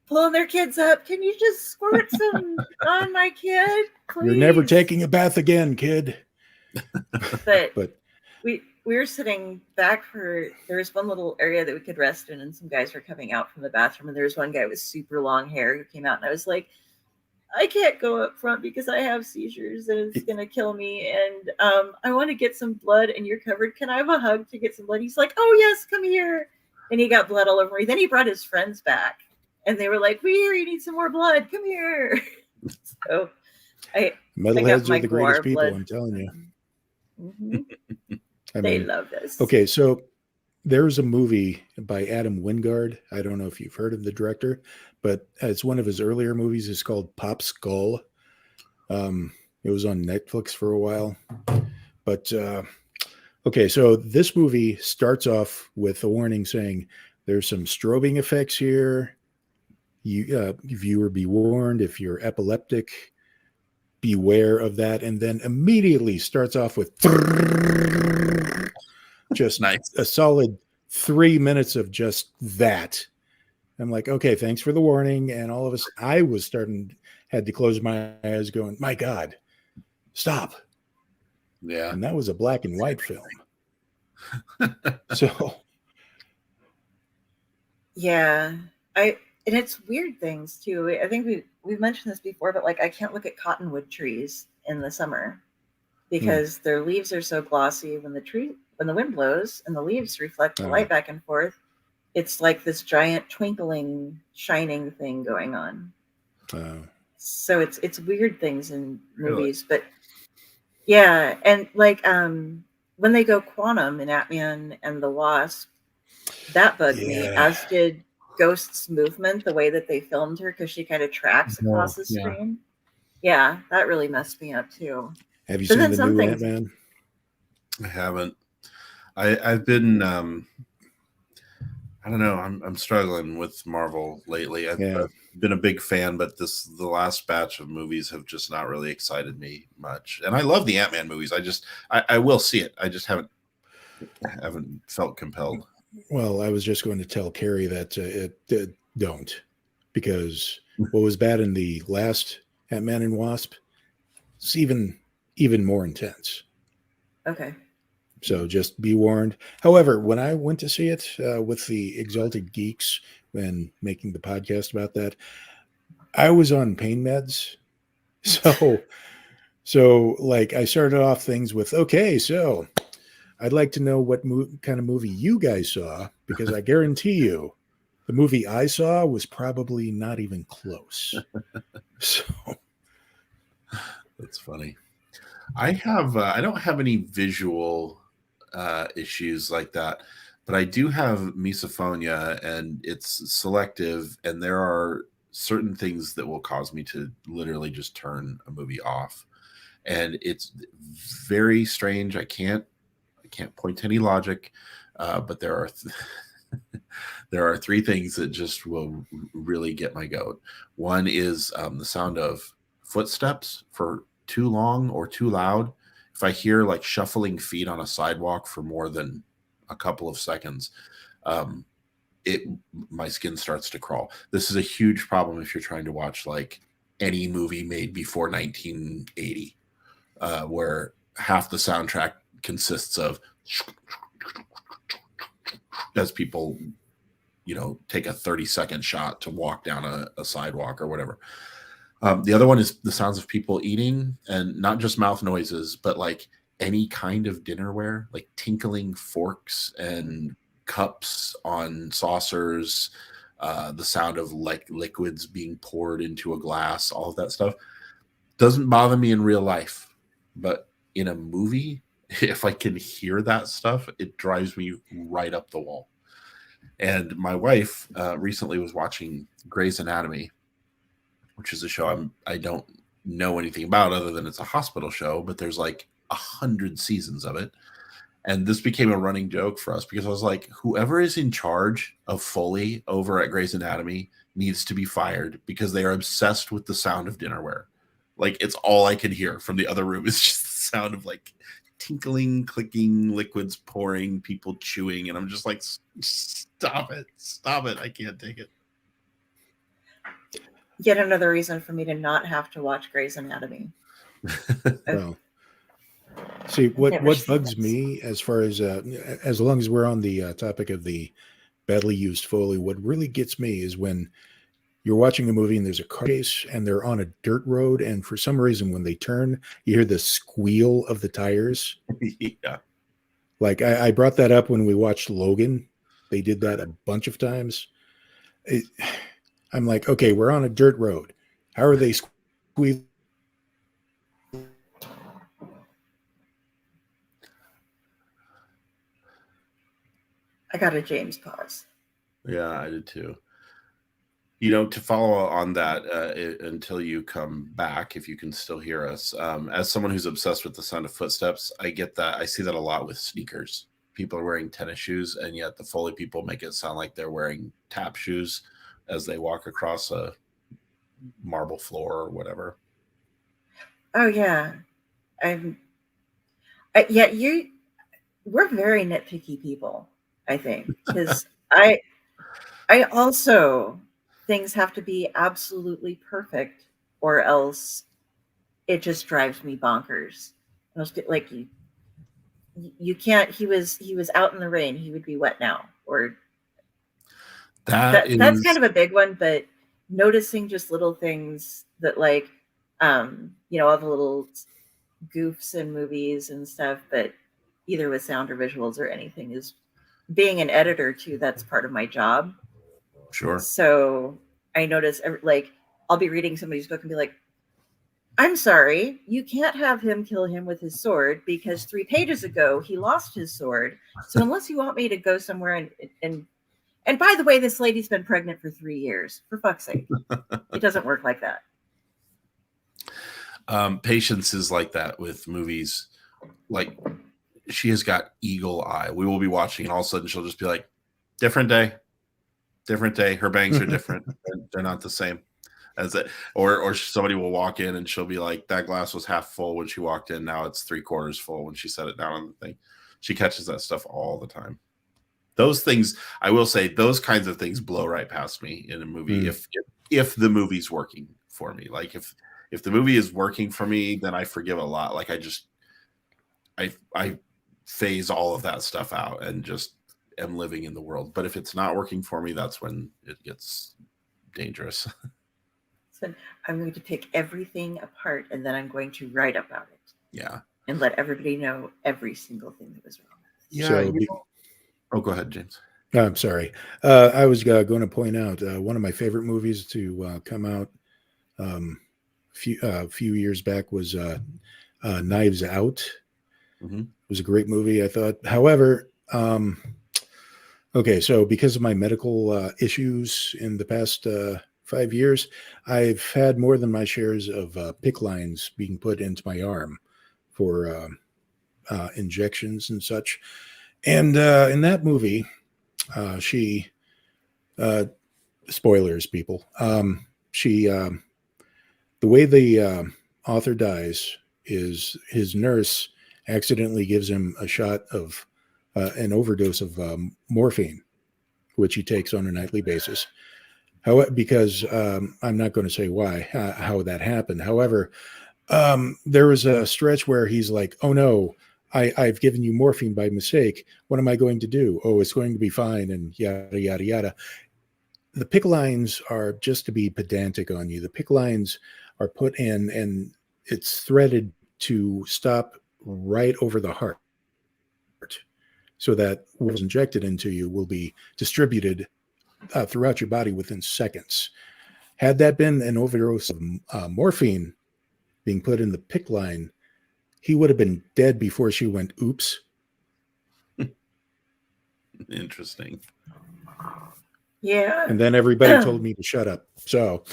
pulling their kids up. Can you just squirt some on my kid, please? You're never taking a bath again, kid. But we were sitting back there was one little area that we could rest in, and some guys were coming out from the bathroom, and there was one guy with super long hair who came out, and I was like, I can't go up front because I have seizures and it's gonna kill me, and I want to get some blood, and you're covered. Can I have a hug to get some blood? He's like, oh yes, come here. And he got blood all over me. Then he brought his friends back, and they were like, we need some more blood. Come here. So metalheads are the greatest people, I'm telling you. Mm-hmm. They love this. Okay, so there's a movie by Adam Wingard. I don't know if you've heard of the director, but it's one of his earlier movies. It's called Pop Skull. It was on Netflix for a while. But okay, so this movie starts off with a warning saying there's some strobing effects here. You viewer, be warned. If you're epileptic, beware of that. And then immediately starts off with just nice. A solid 3 minutes of just that. I'm like, okay, thanks for the warning. And all of us, I had to close my eyes going, my God, stop. Yeah. And that was a black and white film. So. Yeah. And it's weird things too. I think we've mentioned this before, but like, I can't look at cottonwood trees in the summer because their leaves are so glossy. When the wind blows and the leaves reflect the light back and forth, it's like this giant twinkling, shining thing going on. So it's weird things in movies, but yeah. And like, when they go quantum in Ant-Man and the Wasp, that bugged me, as did Ghost's movement, the way that they filmed her, because she kind of tracks across the screen. Yeah, that really messed me up too. Have you seen the new Ant-Man? I haven't. I've been I don't know. I'm struggling with Marvel lately. I've been a big fan, but the last batch of movies have just not really excited me much. And I love the Ant-Man movies. I will see it. I just haven't felt compelled. Well, I was just going to tell Carrie that don't, because what was bad in the last Ant-Man and Wasp is even more intense. Okay. So just be warned. However, when I went to see it with the Exalted Geeks when making the podcast about that, I was on pain meds. So like I started off things with, okay, so I'd like to know what kind of movie you guys saw, because I guarantee you the movie I saw was probably not even close. So That's funny. I don't have any visual issues like that, but I do have misophonia, and it's selective, and there are certain things that will cause me to literally just turn a movie off, and it's very strange. I can't point to any logic, but there are there are three things that just will really get my goat. One is the sound of footsteps for too long or too loud. If I hear like shuffling feet on a sidewalk for more than a couple of seconds, um, my skin starts to crawl. This is a huge problem if you're trying to watch like any movie made before 1980, where half the soundtrack consists of as people, take a 30-second shot to walk down a sidewalk or whatever. The other one is the sounds of people eating, and not just mouth noises, but like any kind of dinnerware, like tinkling forks and cups on saucers, the sound of like liquids being poured into a glass, all of that stuff doesn't bother me in real life. But in a movie, if I can hear that stuff, it drives me right up the wall. And my wife recently was watching Grey's Anatomy, which is a show I don't know anything about other than it's a hospital show, but there's like 100 seasons of it. And this became a running joke for us because I was like, whoever is in charge of Foley over at Grey's Anatomy needs to be fired, because they are obsessed with the sound of dinnerware. Like, it's all I can hear from the other room is just the sound of like tinkling, clicking, liquids pouring, people chewing. And I'm just like, stop it. I can't take it. Yet another reason for me to not have to watch Grey's Anatomy. well, see what bugs me, as far as long as we're on the topic of the badly used Foley, what really gets me is when you're watching a movie and there's a car chase and they're on a dirt road, and for some reason when they turn, you hear the squeal of the tires. Yeah. Like I brought that up when we watched Logan. They did that a bunch of times. I'm like, okay, we're on a dirt road. How are they squealing? I got a James pause. Yeah, I did too. To follow on that, until you come back, if you can still hear us, as someone who's obsessed with the sound of footsteps, I get that. I see that a lot with sneakers. People are wearing tennis shoes, and yet the Foley people make it sound like they're wearing tap shoes as they walk across a marble floor or whatever. Oh yeah, we're very nitpicky people, I think, because I also, things have to be absolutely perfect, or else it just drives me bonkers. Like you can't. He was out in the rain. He would be wet now, or that's kind of a big one. But noticing just little things that, like, all the little goofs in movies and stuff, but either with sound or visuals or anything, is being an editor too. That's part of my job. Sure. So I notice, like, I'll be reading somebody's book and be like, I'm sorry, you can't have him kill him with his sword because 3 pages ago he lost his sword. So unless you want me to go somewhere and by the way, this lady's been pregnant for 3 years, for fuck's sake. It doesn't work like that. Patience is like that with movies. Like, she has got eagle eye. We will be watching, and all of a sudden she'll just be like, different day. Her bangs are different. They're not the same as it. Or somebody will walk in and she'll be like, that glass was half full when she walked in. Now it's 3/4 full when she set it down on the thing. She catches that stuff all the time. those things, I will say, those kinds of things blow right past me in a movie. If the movie's working for me, like if the movie is working for me, then I forgive a lot. Like I phase all of that stuff out and just am living in the world. But if it's not working for me, that's when it gets dangerous. So I'm going to take everything apart and then I'm going to write about it. Yeah. And let everybody know every single thing that was wrong. Yeah. So Oh, go ahead, James. I'm sorry. I was going to point out one of my favorite movies to come out few years back was Knives Out. Mm-hmm. It was a great movie, I thought. However, okay, so because of my medical issues in the past 5 years, I've had more than my shares of PICC lines being put into my arm for injections and such. And in that movie, she, spoilers, people, she, the way the author dies is his nurse accidentally gives him a shot of an overdose of morphine, which he takes on a nightly basis. Because I'm not going to say why, how that happened. However, there was a stretch where he's like, oh no, I've given you morphine by mistake. What am I going to do? Oh, it's going to be fine. And yada, yada, yada. The PICC lines are just to be pedantic on you. The PICC lines are put in and it's threaded to stop right over the heart so that what's injected into you will be distributed throughout your body within seconds. Had that been an overdose of morphine being put in the PICC line, he would have been dead before she went, oops. Interesting. Yeah. And then everybody told me to shut up. So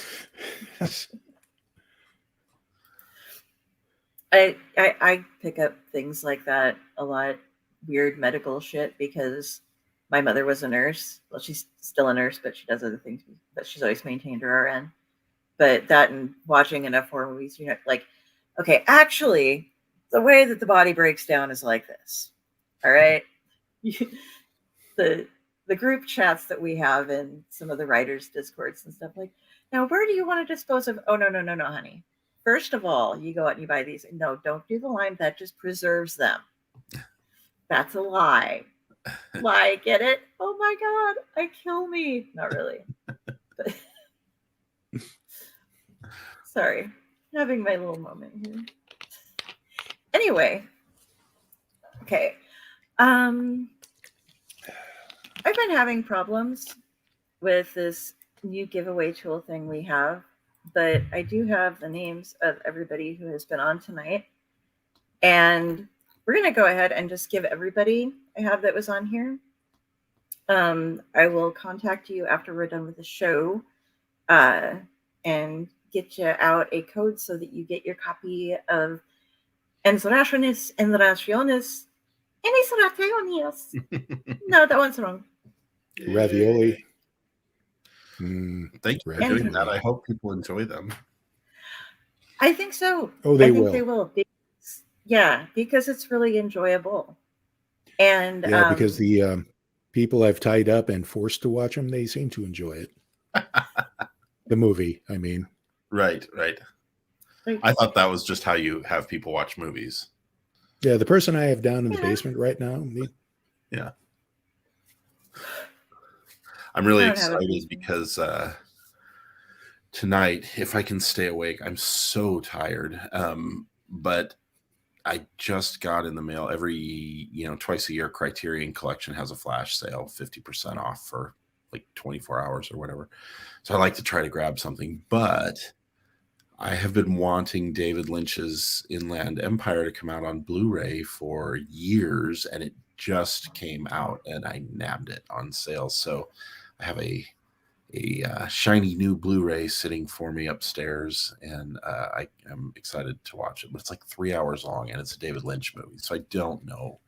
I pick up things like that a lot, weird medical shit, because my mother was a nurse. Well, she's still a nurse, but she does other things, but she's always maintained her RN. But that and watching enough horror movies, like, okay, actually, the way that the body breaks down is like this. All right. The group chats that we have in some of the writers' discords and stuff, like, now where do you want to dispose of? Oh, no, honey. First of all, you go out and you buy these. No, don't do the lime. That just preserves them. That's a lie. Lie, get it? Oh my God, kill me. Not really. But sorry, having my little moment here. Anyway, okay. I've been having problems with this new giveaway tool thing we have, but I do have the names of everybody who has been on tonight. And we're going to go ahead and just give everybody I have that was on here. I will contact you after we're done with the show and get you out a code so that you get your copy of Ensoraciones, Enraciones, No, that one's wrong. Ravioli. Thank you for doing that. I hope people enjoy them. I think so. Oh, they I think will. They will. Because it's really enjoyable. And yeah, because the people I've tied up and forced to watch them, they seem to enjoy it. The movie, I mean. Right. I thought that was just how you have people watch movies. Yeah, the person I have down in the basement right now. Yeah. I'm really excited because tonight, if I can stay awake, I'm so tired. But I just got in the mail twice a year, Criterion Collection has a flash sale, 50% off for like 24 hours or whatever. So I like to try to grab something, but I have been wanting David Lynch's Inland Empire to come out on Blu-ray for years, and it just came out and I nabbed it on sale. So I have a shiny new Blu-ray sitting for me upstairs, and I am excited to watch it. But it's like 3 hours long, and it's a David Lynch movie, so I don't know.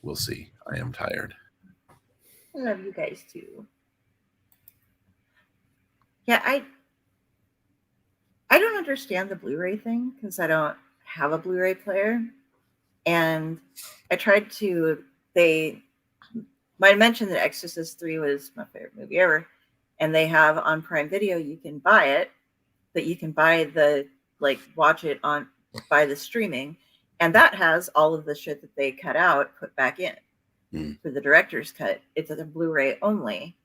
We'll see. I am tired. I love you guys too. Yeah, I don't understand the Blu-ray thing because I don't have a Blu-ray player, and I tried to. might mention that Exorcist 3 was my favorite movie ever. And they have on Prime Video, you can buy it, but you can buy the, like, watch it on, by the streaming. And that has all of the shit that they cut out put back in for the director's cut. It's a Blu-ray only.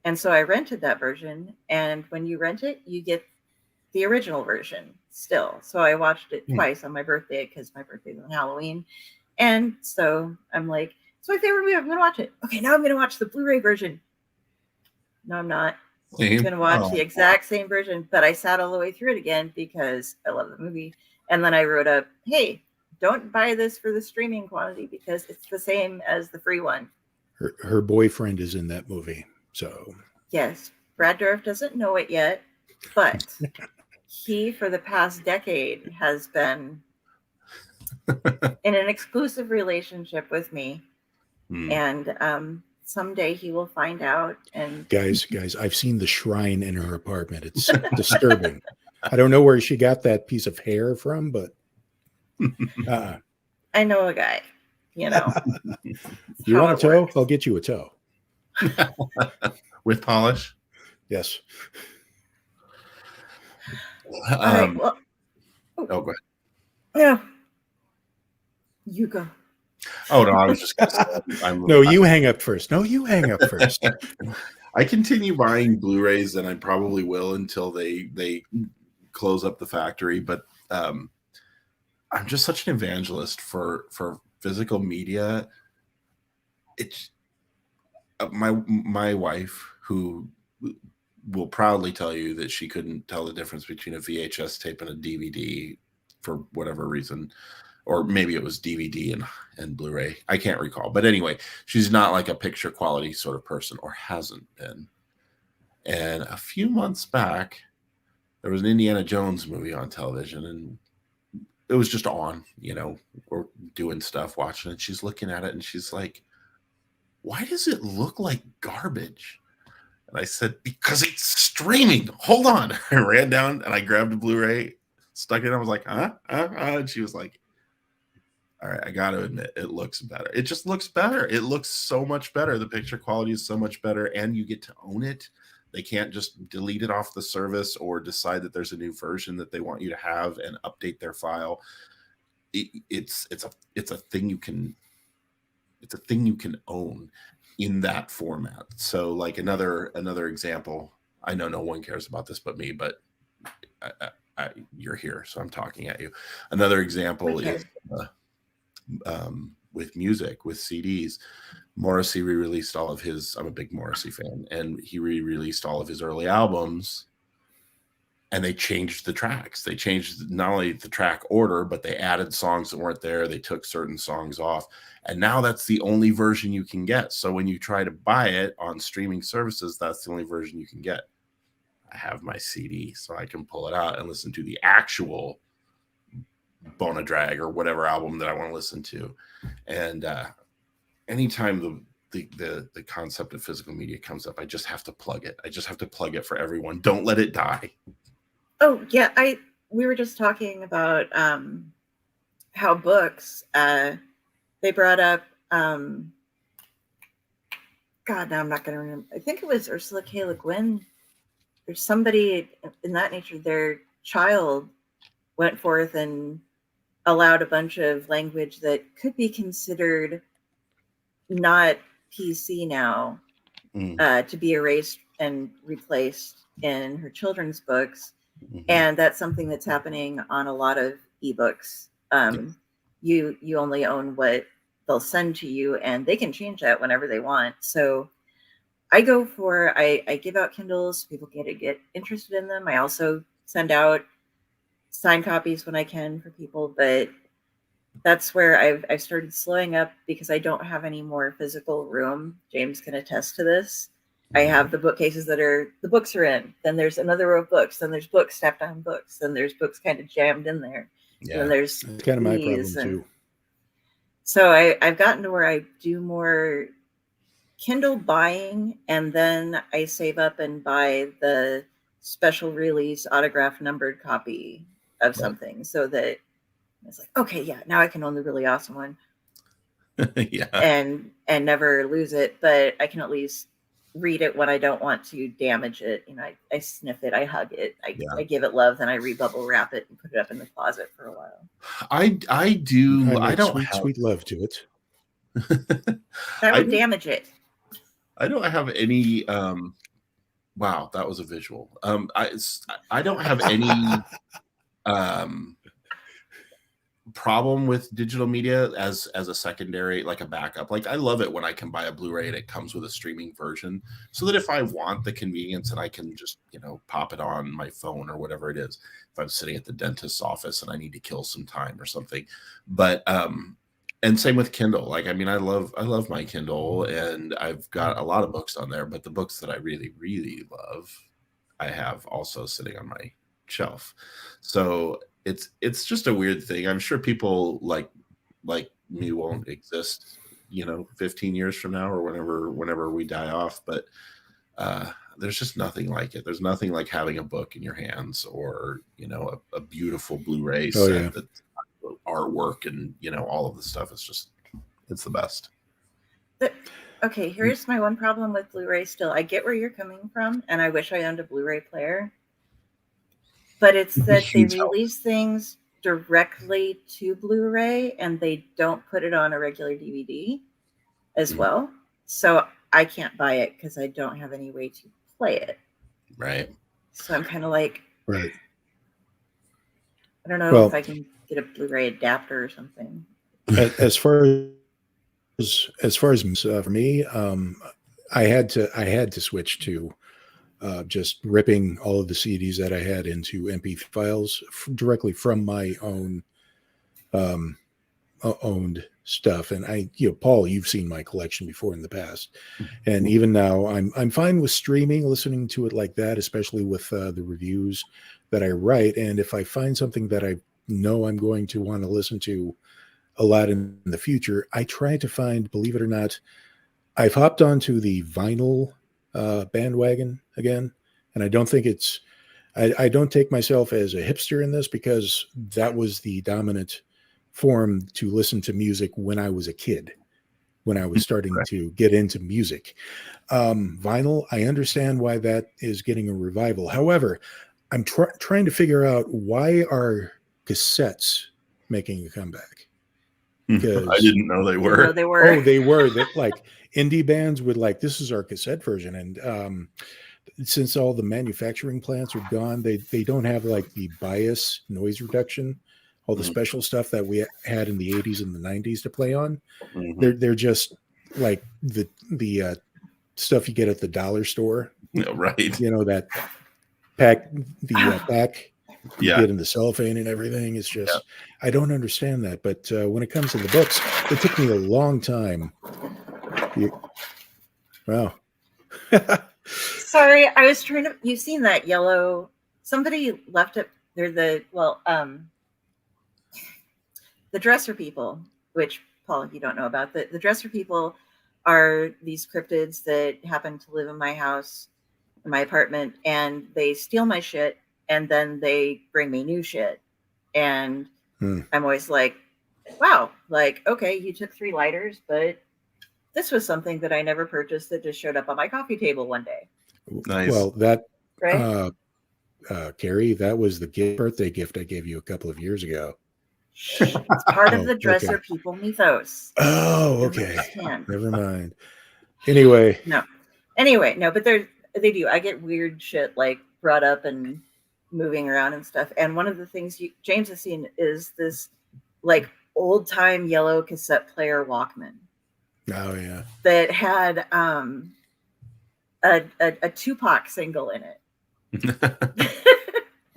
And so I rented that version. And when you rent it, you get the original version still. So I watched it twice on my birthday because my birthday's on Halloween. And so I'm like, it's my favorite movie. I'm going to watch it. Okay, now I'm going to watch the Blu-ray version. No, I'm not. I'm going to watch the exact same version, but I sat all the way through it again because I love the movie. And then I wrote up, hey, don't buy this for the streaming quality because it's the same as the free one. Her boyfriend is in that movie. So yes, Brad Dourif doesn't know it yet, but he, for the past decade, has been in an exclusive relationship with me. And someday he will find out. And guys, I've seen the shrine in her apartment. It's disturbing. I don't know where she got that piece of hair from, but I know a guy, you know. You want a toe? I'll get you a toe. With polish? Yes. All right, well, go ahead. Yeah. You go. Oh, no, I was just going to say. No, you hang up first. No, you hang up first. I continue buying Blu-rays, and I probably will until they close up the factory. But I'm just such an evangelist for physical media. It's my wife, who will proudly tell you that she couldn't tell the difference between a VHS tape and a DVD for whatever reason. Or maybe it was DVD and Blu-ray. I can't recall. But anyway, she's not like a picture quality sort of person, or hasn't been. And a few months back, there was an Indiana Jones movie on television, and it was just on, we're doing stuff, watching it. She's looking at it, and she's like, why does it look like garbage? And I said, because it's streaming. Hold on. I ran down and I grabbed a Blu-ray, stuck it in. I was like, And she was like, all right, I got to admit, it looks better. It just looks better. It looks so much better. The picture quality is so much better, and you get to own it. They can't just delete it off the service or decide that there's a new version that they want you to have and update their file. It's a thing you can own in that format. So, like another example. I know no one cares about this but me, but you're here, so I'm talking at you. Another example is. With music, with CDs, Morrissey re-released all of his. I'm a big Morrissey fan, and he re-released all of his early albums, and they changed the tracks. They changed not only the track order, but they added songs that weren't there. They took certain songs off, and now that's the only version you can get. So when you try to buy it on streaming services, that's the only version you can get. I have my CD, so I can pull it out and listen to the actual Bona Drag or whatever album that I want to listen to. And anytime the concept of physical media comes up, I just have to plug it. I just have to plug it for everyone. Don't let it die. Oh yeah, we were just talking about how books. They brought up. God, now I'm not going to remember. I think it was Ursula K. Le Guin. There's somebody in that nature. Their child went forth and allowed a bunch of language that could be considered not PC now to be erased and replaced in her children's books. And that's something that's happening on a lot of ebooks. You only own what they'll send to you, and they can change that whenever they want. So I give out Kindles. People get interested in them. I also send out signed copies when I can for people, but that's where I've started slowing up because I don't have any more physical room. James can attest to this. I have the bookcases the books are in. Then there's another row of books. Then there's books stacked on books. Then there's books kind of jammed in there. Yeah, and then there's it's kind of my problem too. So I've gotten to where I do more Kindle buying, and then I save up and buy the special release autograph numbered copy of something, so that it's like, okay, yeah, now I can own the really awesome one. Yeah. and never lose it, but I can at least read it when I don't want to damage it. I sniff it, I hug it, Yeah. I give it love, then I rebubble wrap it and put it up in the closet for a while. I do. I make don't sweet, have. sweet love to it. That I would don't, damage it. I don't have any. Wow, that was a visual. I don't have any problem with digital media as a secondary, like a backup. Like, I love it when I can buy a Blu-ray and it comes with a streaming version, so that if I want the convenience and I can just pop it on my phone or whatever it is, if I'm sitting at the dentist's office and I need to kill some time or something. But and same with Kindle. Like, I mean, I love my Kindle, and I've got a lot of books on there, but the books that I really, really love, I have also sitting on my shelf. So it's just a weird thing. I'm sure people like me won't exist, 15 years from now or whenever we die off. But there's just nothing like it. There's nothing like having a book in your hands, or a beautiful Blu-ray Oh, set yeah. that artwork and all of the stuff. It's the best. Okay, here's my one problem with Blu-ray still. I get where you're coming from, and I wish I owned a Blu-ray player. But it's that they release things directly to Blu-ray, and they don't put it on a regular DVD as well. So I can't buy it because I don't have any way to play it. Right. So I'm kind of like, Right. I don't know if I can get a Blu-ray adapter or something. As far as for me, I had to switch to just ripping all of the CDs that I had into MP files directly from my own owned stuff. And Paul, you've seen my collection before in the past, and even now, I'm fine with streaming, listening to it like that, especially with the reviews that I write. And if I find something that I know I'm going to want to listen to a lot in the future, I try to find, believe it or not, I've hopped onto the vinyl bandwagon again. And I don't think I don't take myself as a hipster in this, because that was the dominant form to listen to music when I was a kid, when I was starting to get into music. Vinyl, I understand why that is getting a revival. However, I'm trying to figure out, why are cassettes making a comeback? Because I didn't know they were. They were. Oh, they were. Like, indie bands would this is our cassette version. And since all the manufacturing plants are gone, they don't have like the bias noise reduction, all the special stuff that we had in the 80s and the 90s to play on. They're just like the stuff you get at the dollar store. Right. That pack, pack you Yeah. get in the cellophane and everything. It's just, I don't understand that. But when it comes to the books, it took me a long time. Wow. Sorry, I was trying to. You've seen that yellow? Somebody left it. They're the dresser people, which, Paul, you don't know about. The dresser people are these cryptids that happen to live in my house, in my apartment, and they steal my shit, and then they bring me new shit. And I'm always like, wow, like, okay, you took 3 lighters, but this was something that I never purchased that just showed up on my coffee table one day. Nice. Well, that, right? Carrie, that was the birthday gift I gave you a couple of years ago. It's part of the dresser people mythos. Oh, okay. Never mind. Anyway, no, but they do. I get weird shit like brought up and moving around and stuff. And one of the things James has seen is this like old time yellow cassette player Walkman. Oh yeah. That had a Tupac single in it.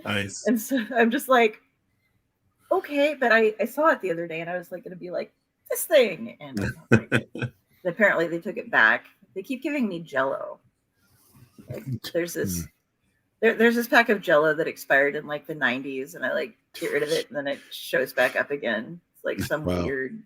Nice. And so I'm just like, okay, but I saw it the other day and I was like going to be like, this thing, and apparently they took it back. They keep giving me Jell-O. Like, there's this there's this pack of Jell-O that expired in like the 90s, and I like get rid of it, and then it shows back up again. It's like some weird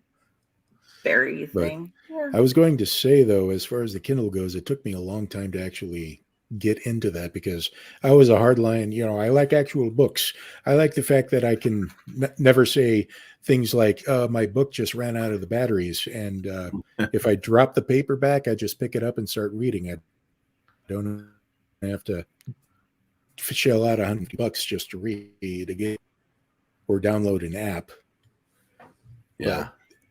berry thing. I was going to say, though, as far as the Kindle goes, it took me a long time to actually get into that because I was a hardline, I like actual books. I like the fact that I can never say things like, my book just ran out of the batteries. And if I drop the paperback, I just pick it up and start reading it. I don't have to shell out $100 just to read again or download an app. Yeah.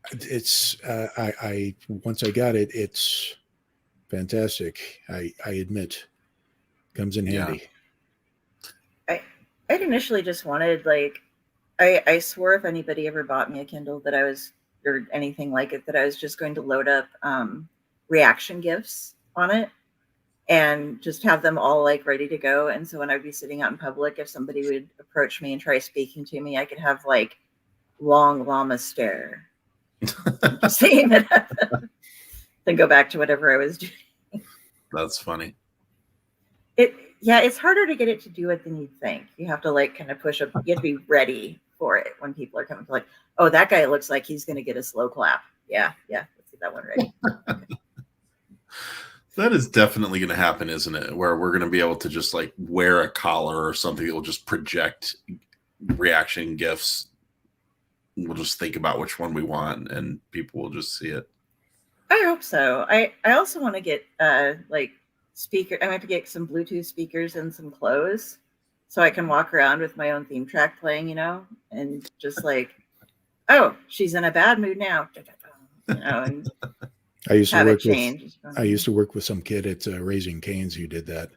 But it's, I once I got it, it's fantastic. I admit, comes in handy. I initially just wanted, like, I swore if anybody ever bought me a Kindle that I was, or anything like it, that I was just going to load up reaction gifs on it and just have them all like ready to go. And so when I'd be sitting out in public, if somebody would approach me and try speaking to me, I could have like long llama stare. Just seeing it happen. Then go back to whatever I was doing. That's funny. It's harder to get it to do it than you think. You have to like kind of push up. You have to be ready for it when people are coming to like, oh, that guy looks like he's going to get a slow clap. Yeah, let's get that one ready. That is definitely going to happen, isn't it? Where we're going to be able to just like wear a collar or something that will just project reaction gifs. We'll just think about which one we want, and people will just see it. I hope so. I also want to get like speaker. I might to get some Bluetooth speakers and some clothes, so I can walk around with my own theme track playing, and just like, oh, she's in a bad mood now, and I used have to it work change. I used to work with some kid at Raising Cane's who did that.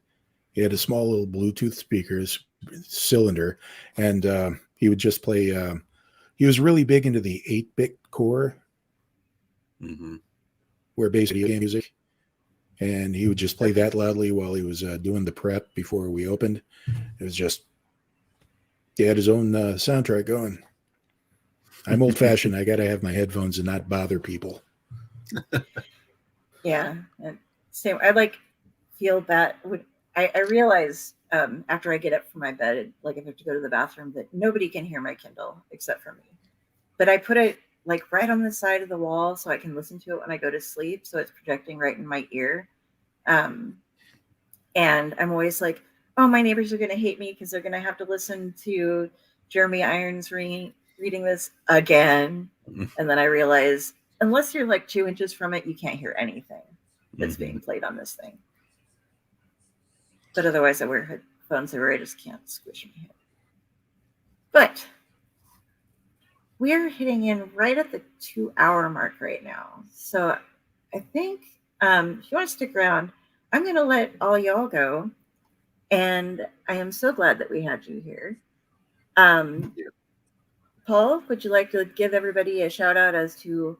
He had a small little Bluetooth speakers cylinder, and he would just play. He was really big into the 8-bit core, where basically game music, and he would just play that loudly while he was doing the prep before we opened. It was just, he had his own soundtrack going. I'm old fashioned. I got to have my headphones and not bother people. Yeah, same. I like feel bad. I realize after I get up from my bed, like if I have to go to the bathroom, that nobody can hear my Kindle except for me. But I put it like right on the side of the wall so I can listen to it when I go to sleep. So it's projecting right in my ear. And I'm always like, oh, my neighbors are going to hate me because they're going to have to listen to Jeremy Irons reading this again. And then I realize, unless you're like 2 inches from it, you can't hear anything that's being played on this thing. But otherwise, I wear headphones where I just can't squish my head. But we're hitting in right at the 2-hour mark right now. So I think if you want to stick around, I'm going to let all y'all go. And I am so glad that we had you here. Paul, would you like to give everybody a shout out as to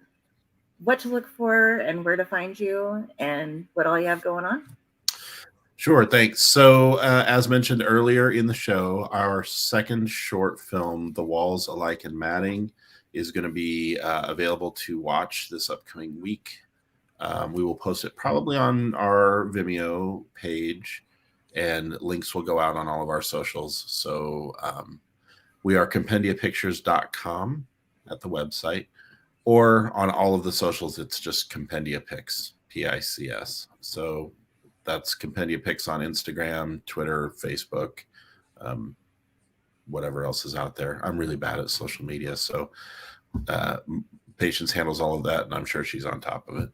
what to look for and where to find you and what all you have going on? Sure, thanks. So as mentioned earlier in the show, our second short film, The Walls Alike in Matting, is going to be available to watch this upcoming week. We will post it probably on our Vimeo page, and links will go out on all of our socials. So we are compendiapictures.com at the website, or on all of the socials, it's just Compendia Pics, Pics. So that's Compendia Pics on Instagram, Twitter, Facebook, whatever else is out there. I'm really bad at social media, so Patience handles all of that, and I'm sure she's on top of it.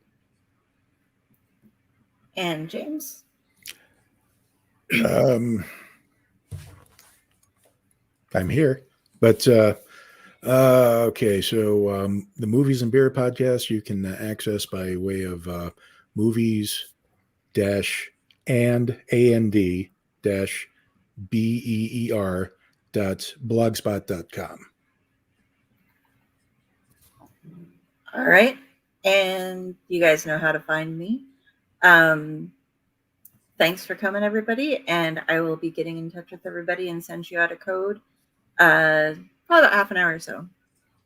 And James? I'm here, but okay. So the Movies and Beer podcast you can access by way of movies-and-beer.blogspot.com. All right. And you guys know how to find me. Thanks for coming, everybody. And I will be getting in touch with everybody and send you out a code probably about half an hour or so.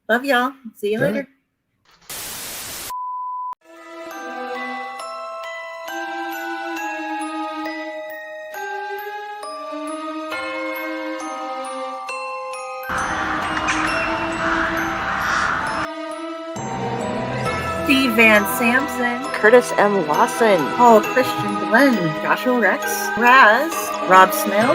Love y'all. See you later. Steve Van Samson. Curtis M. Lawson, Paul Christian Glenn, Joshua Rex, Raz, Rob Smale,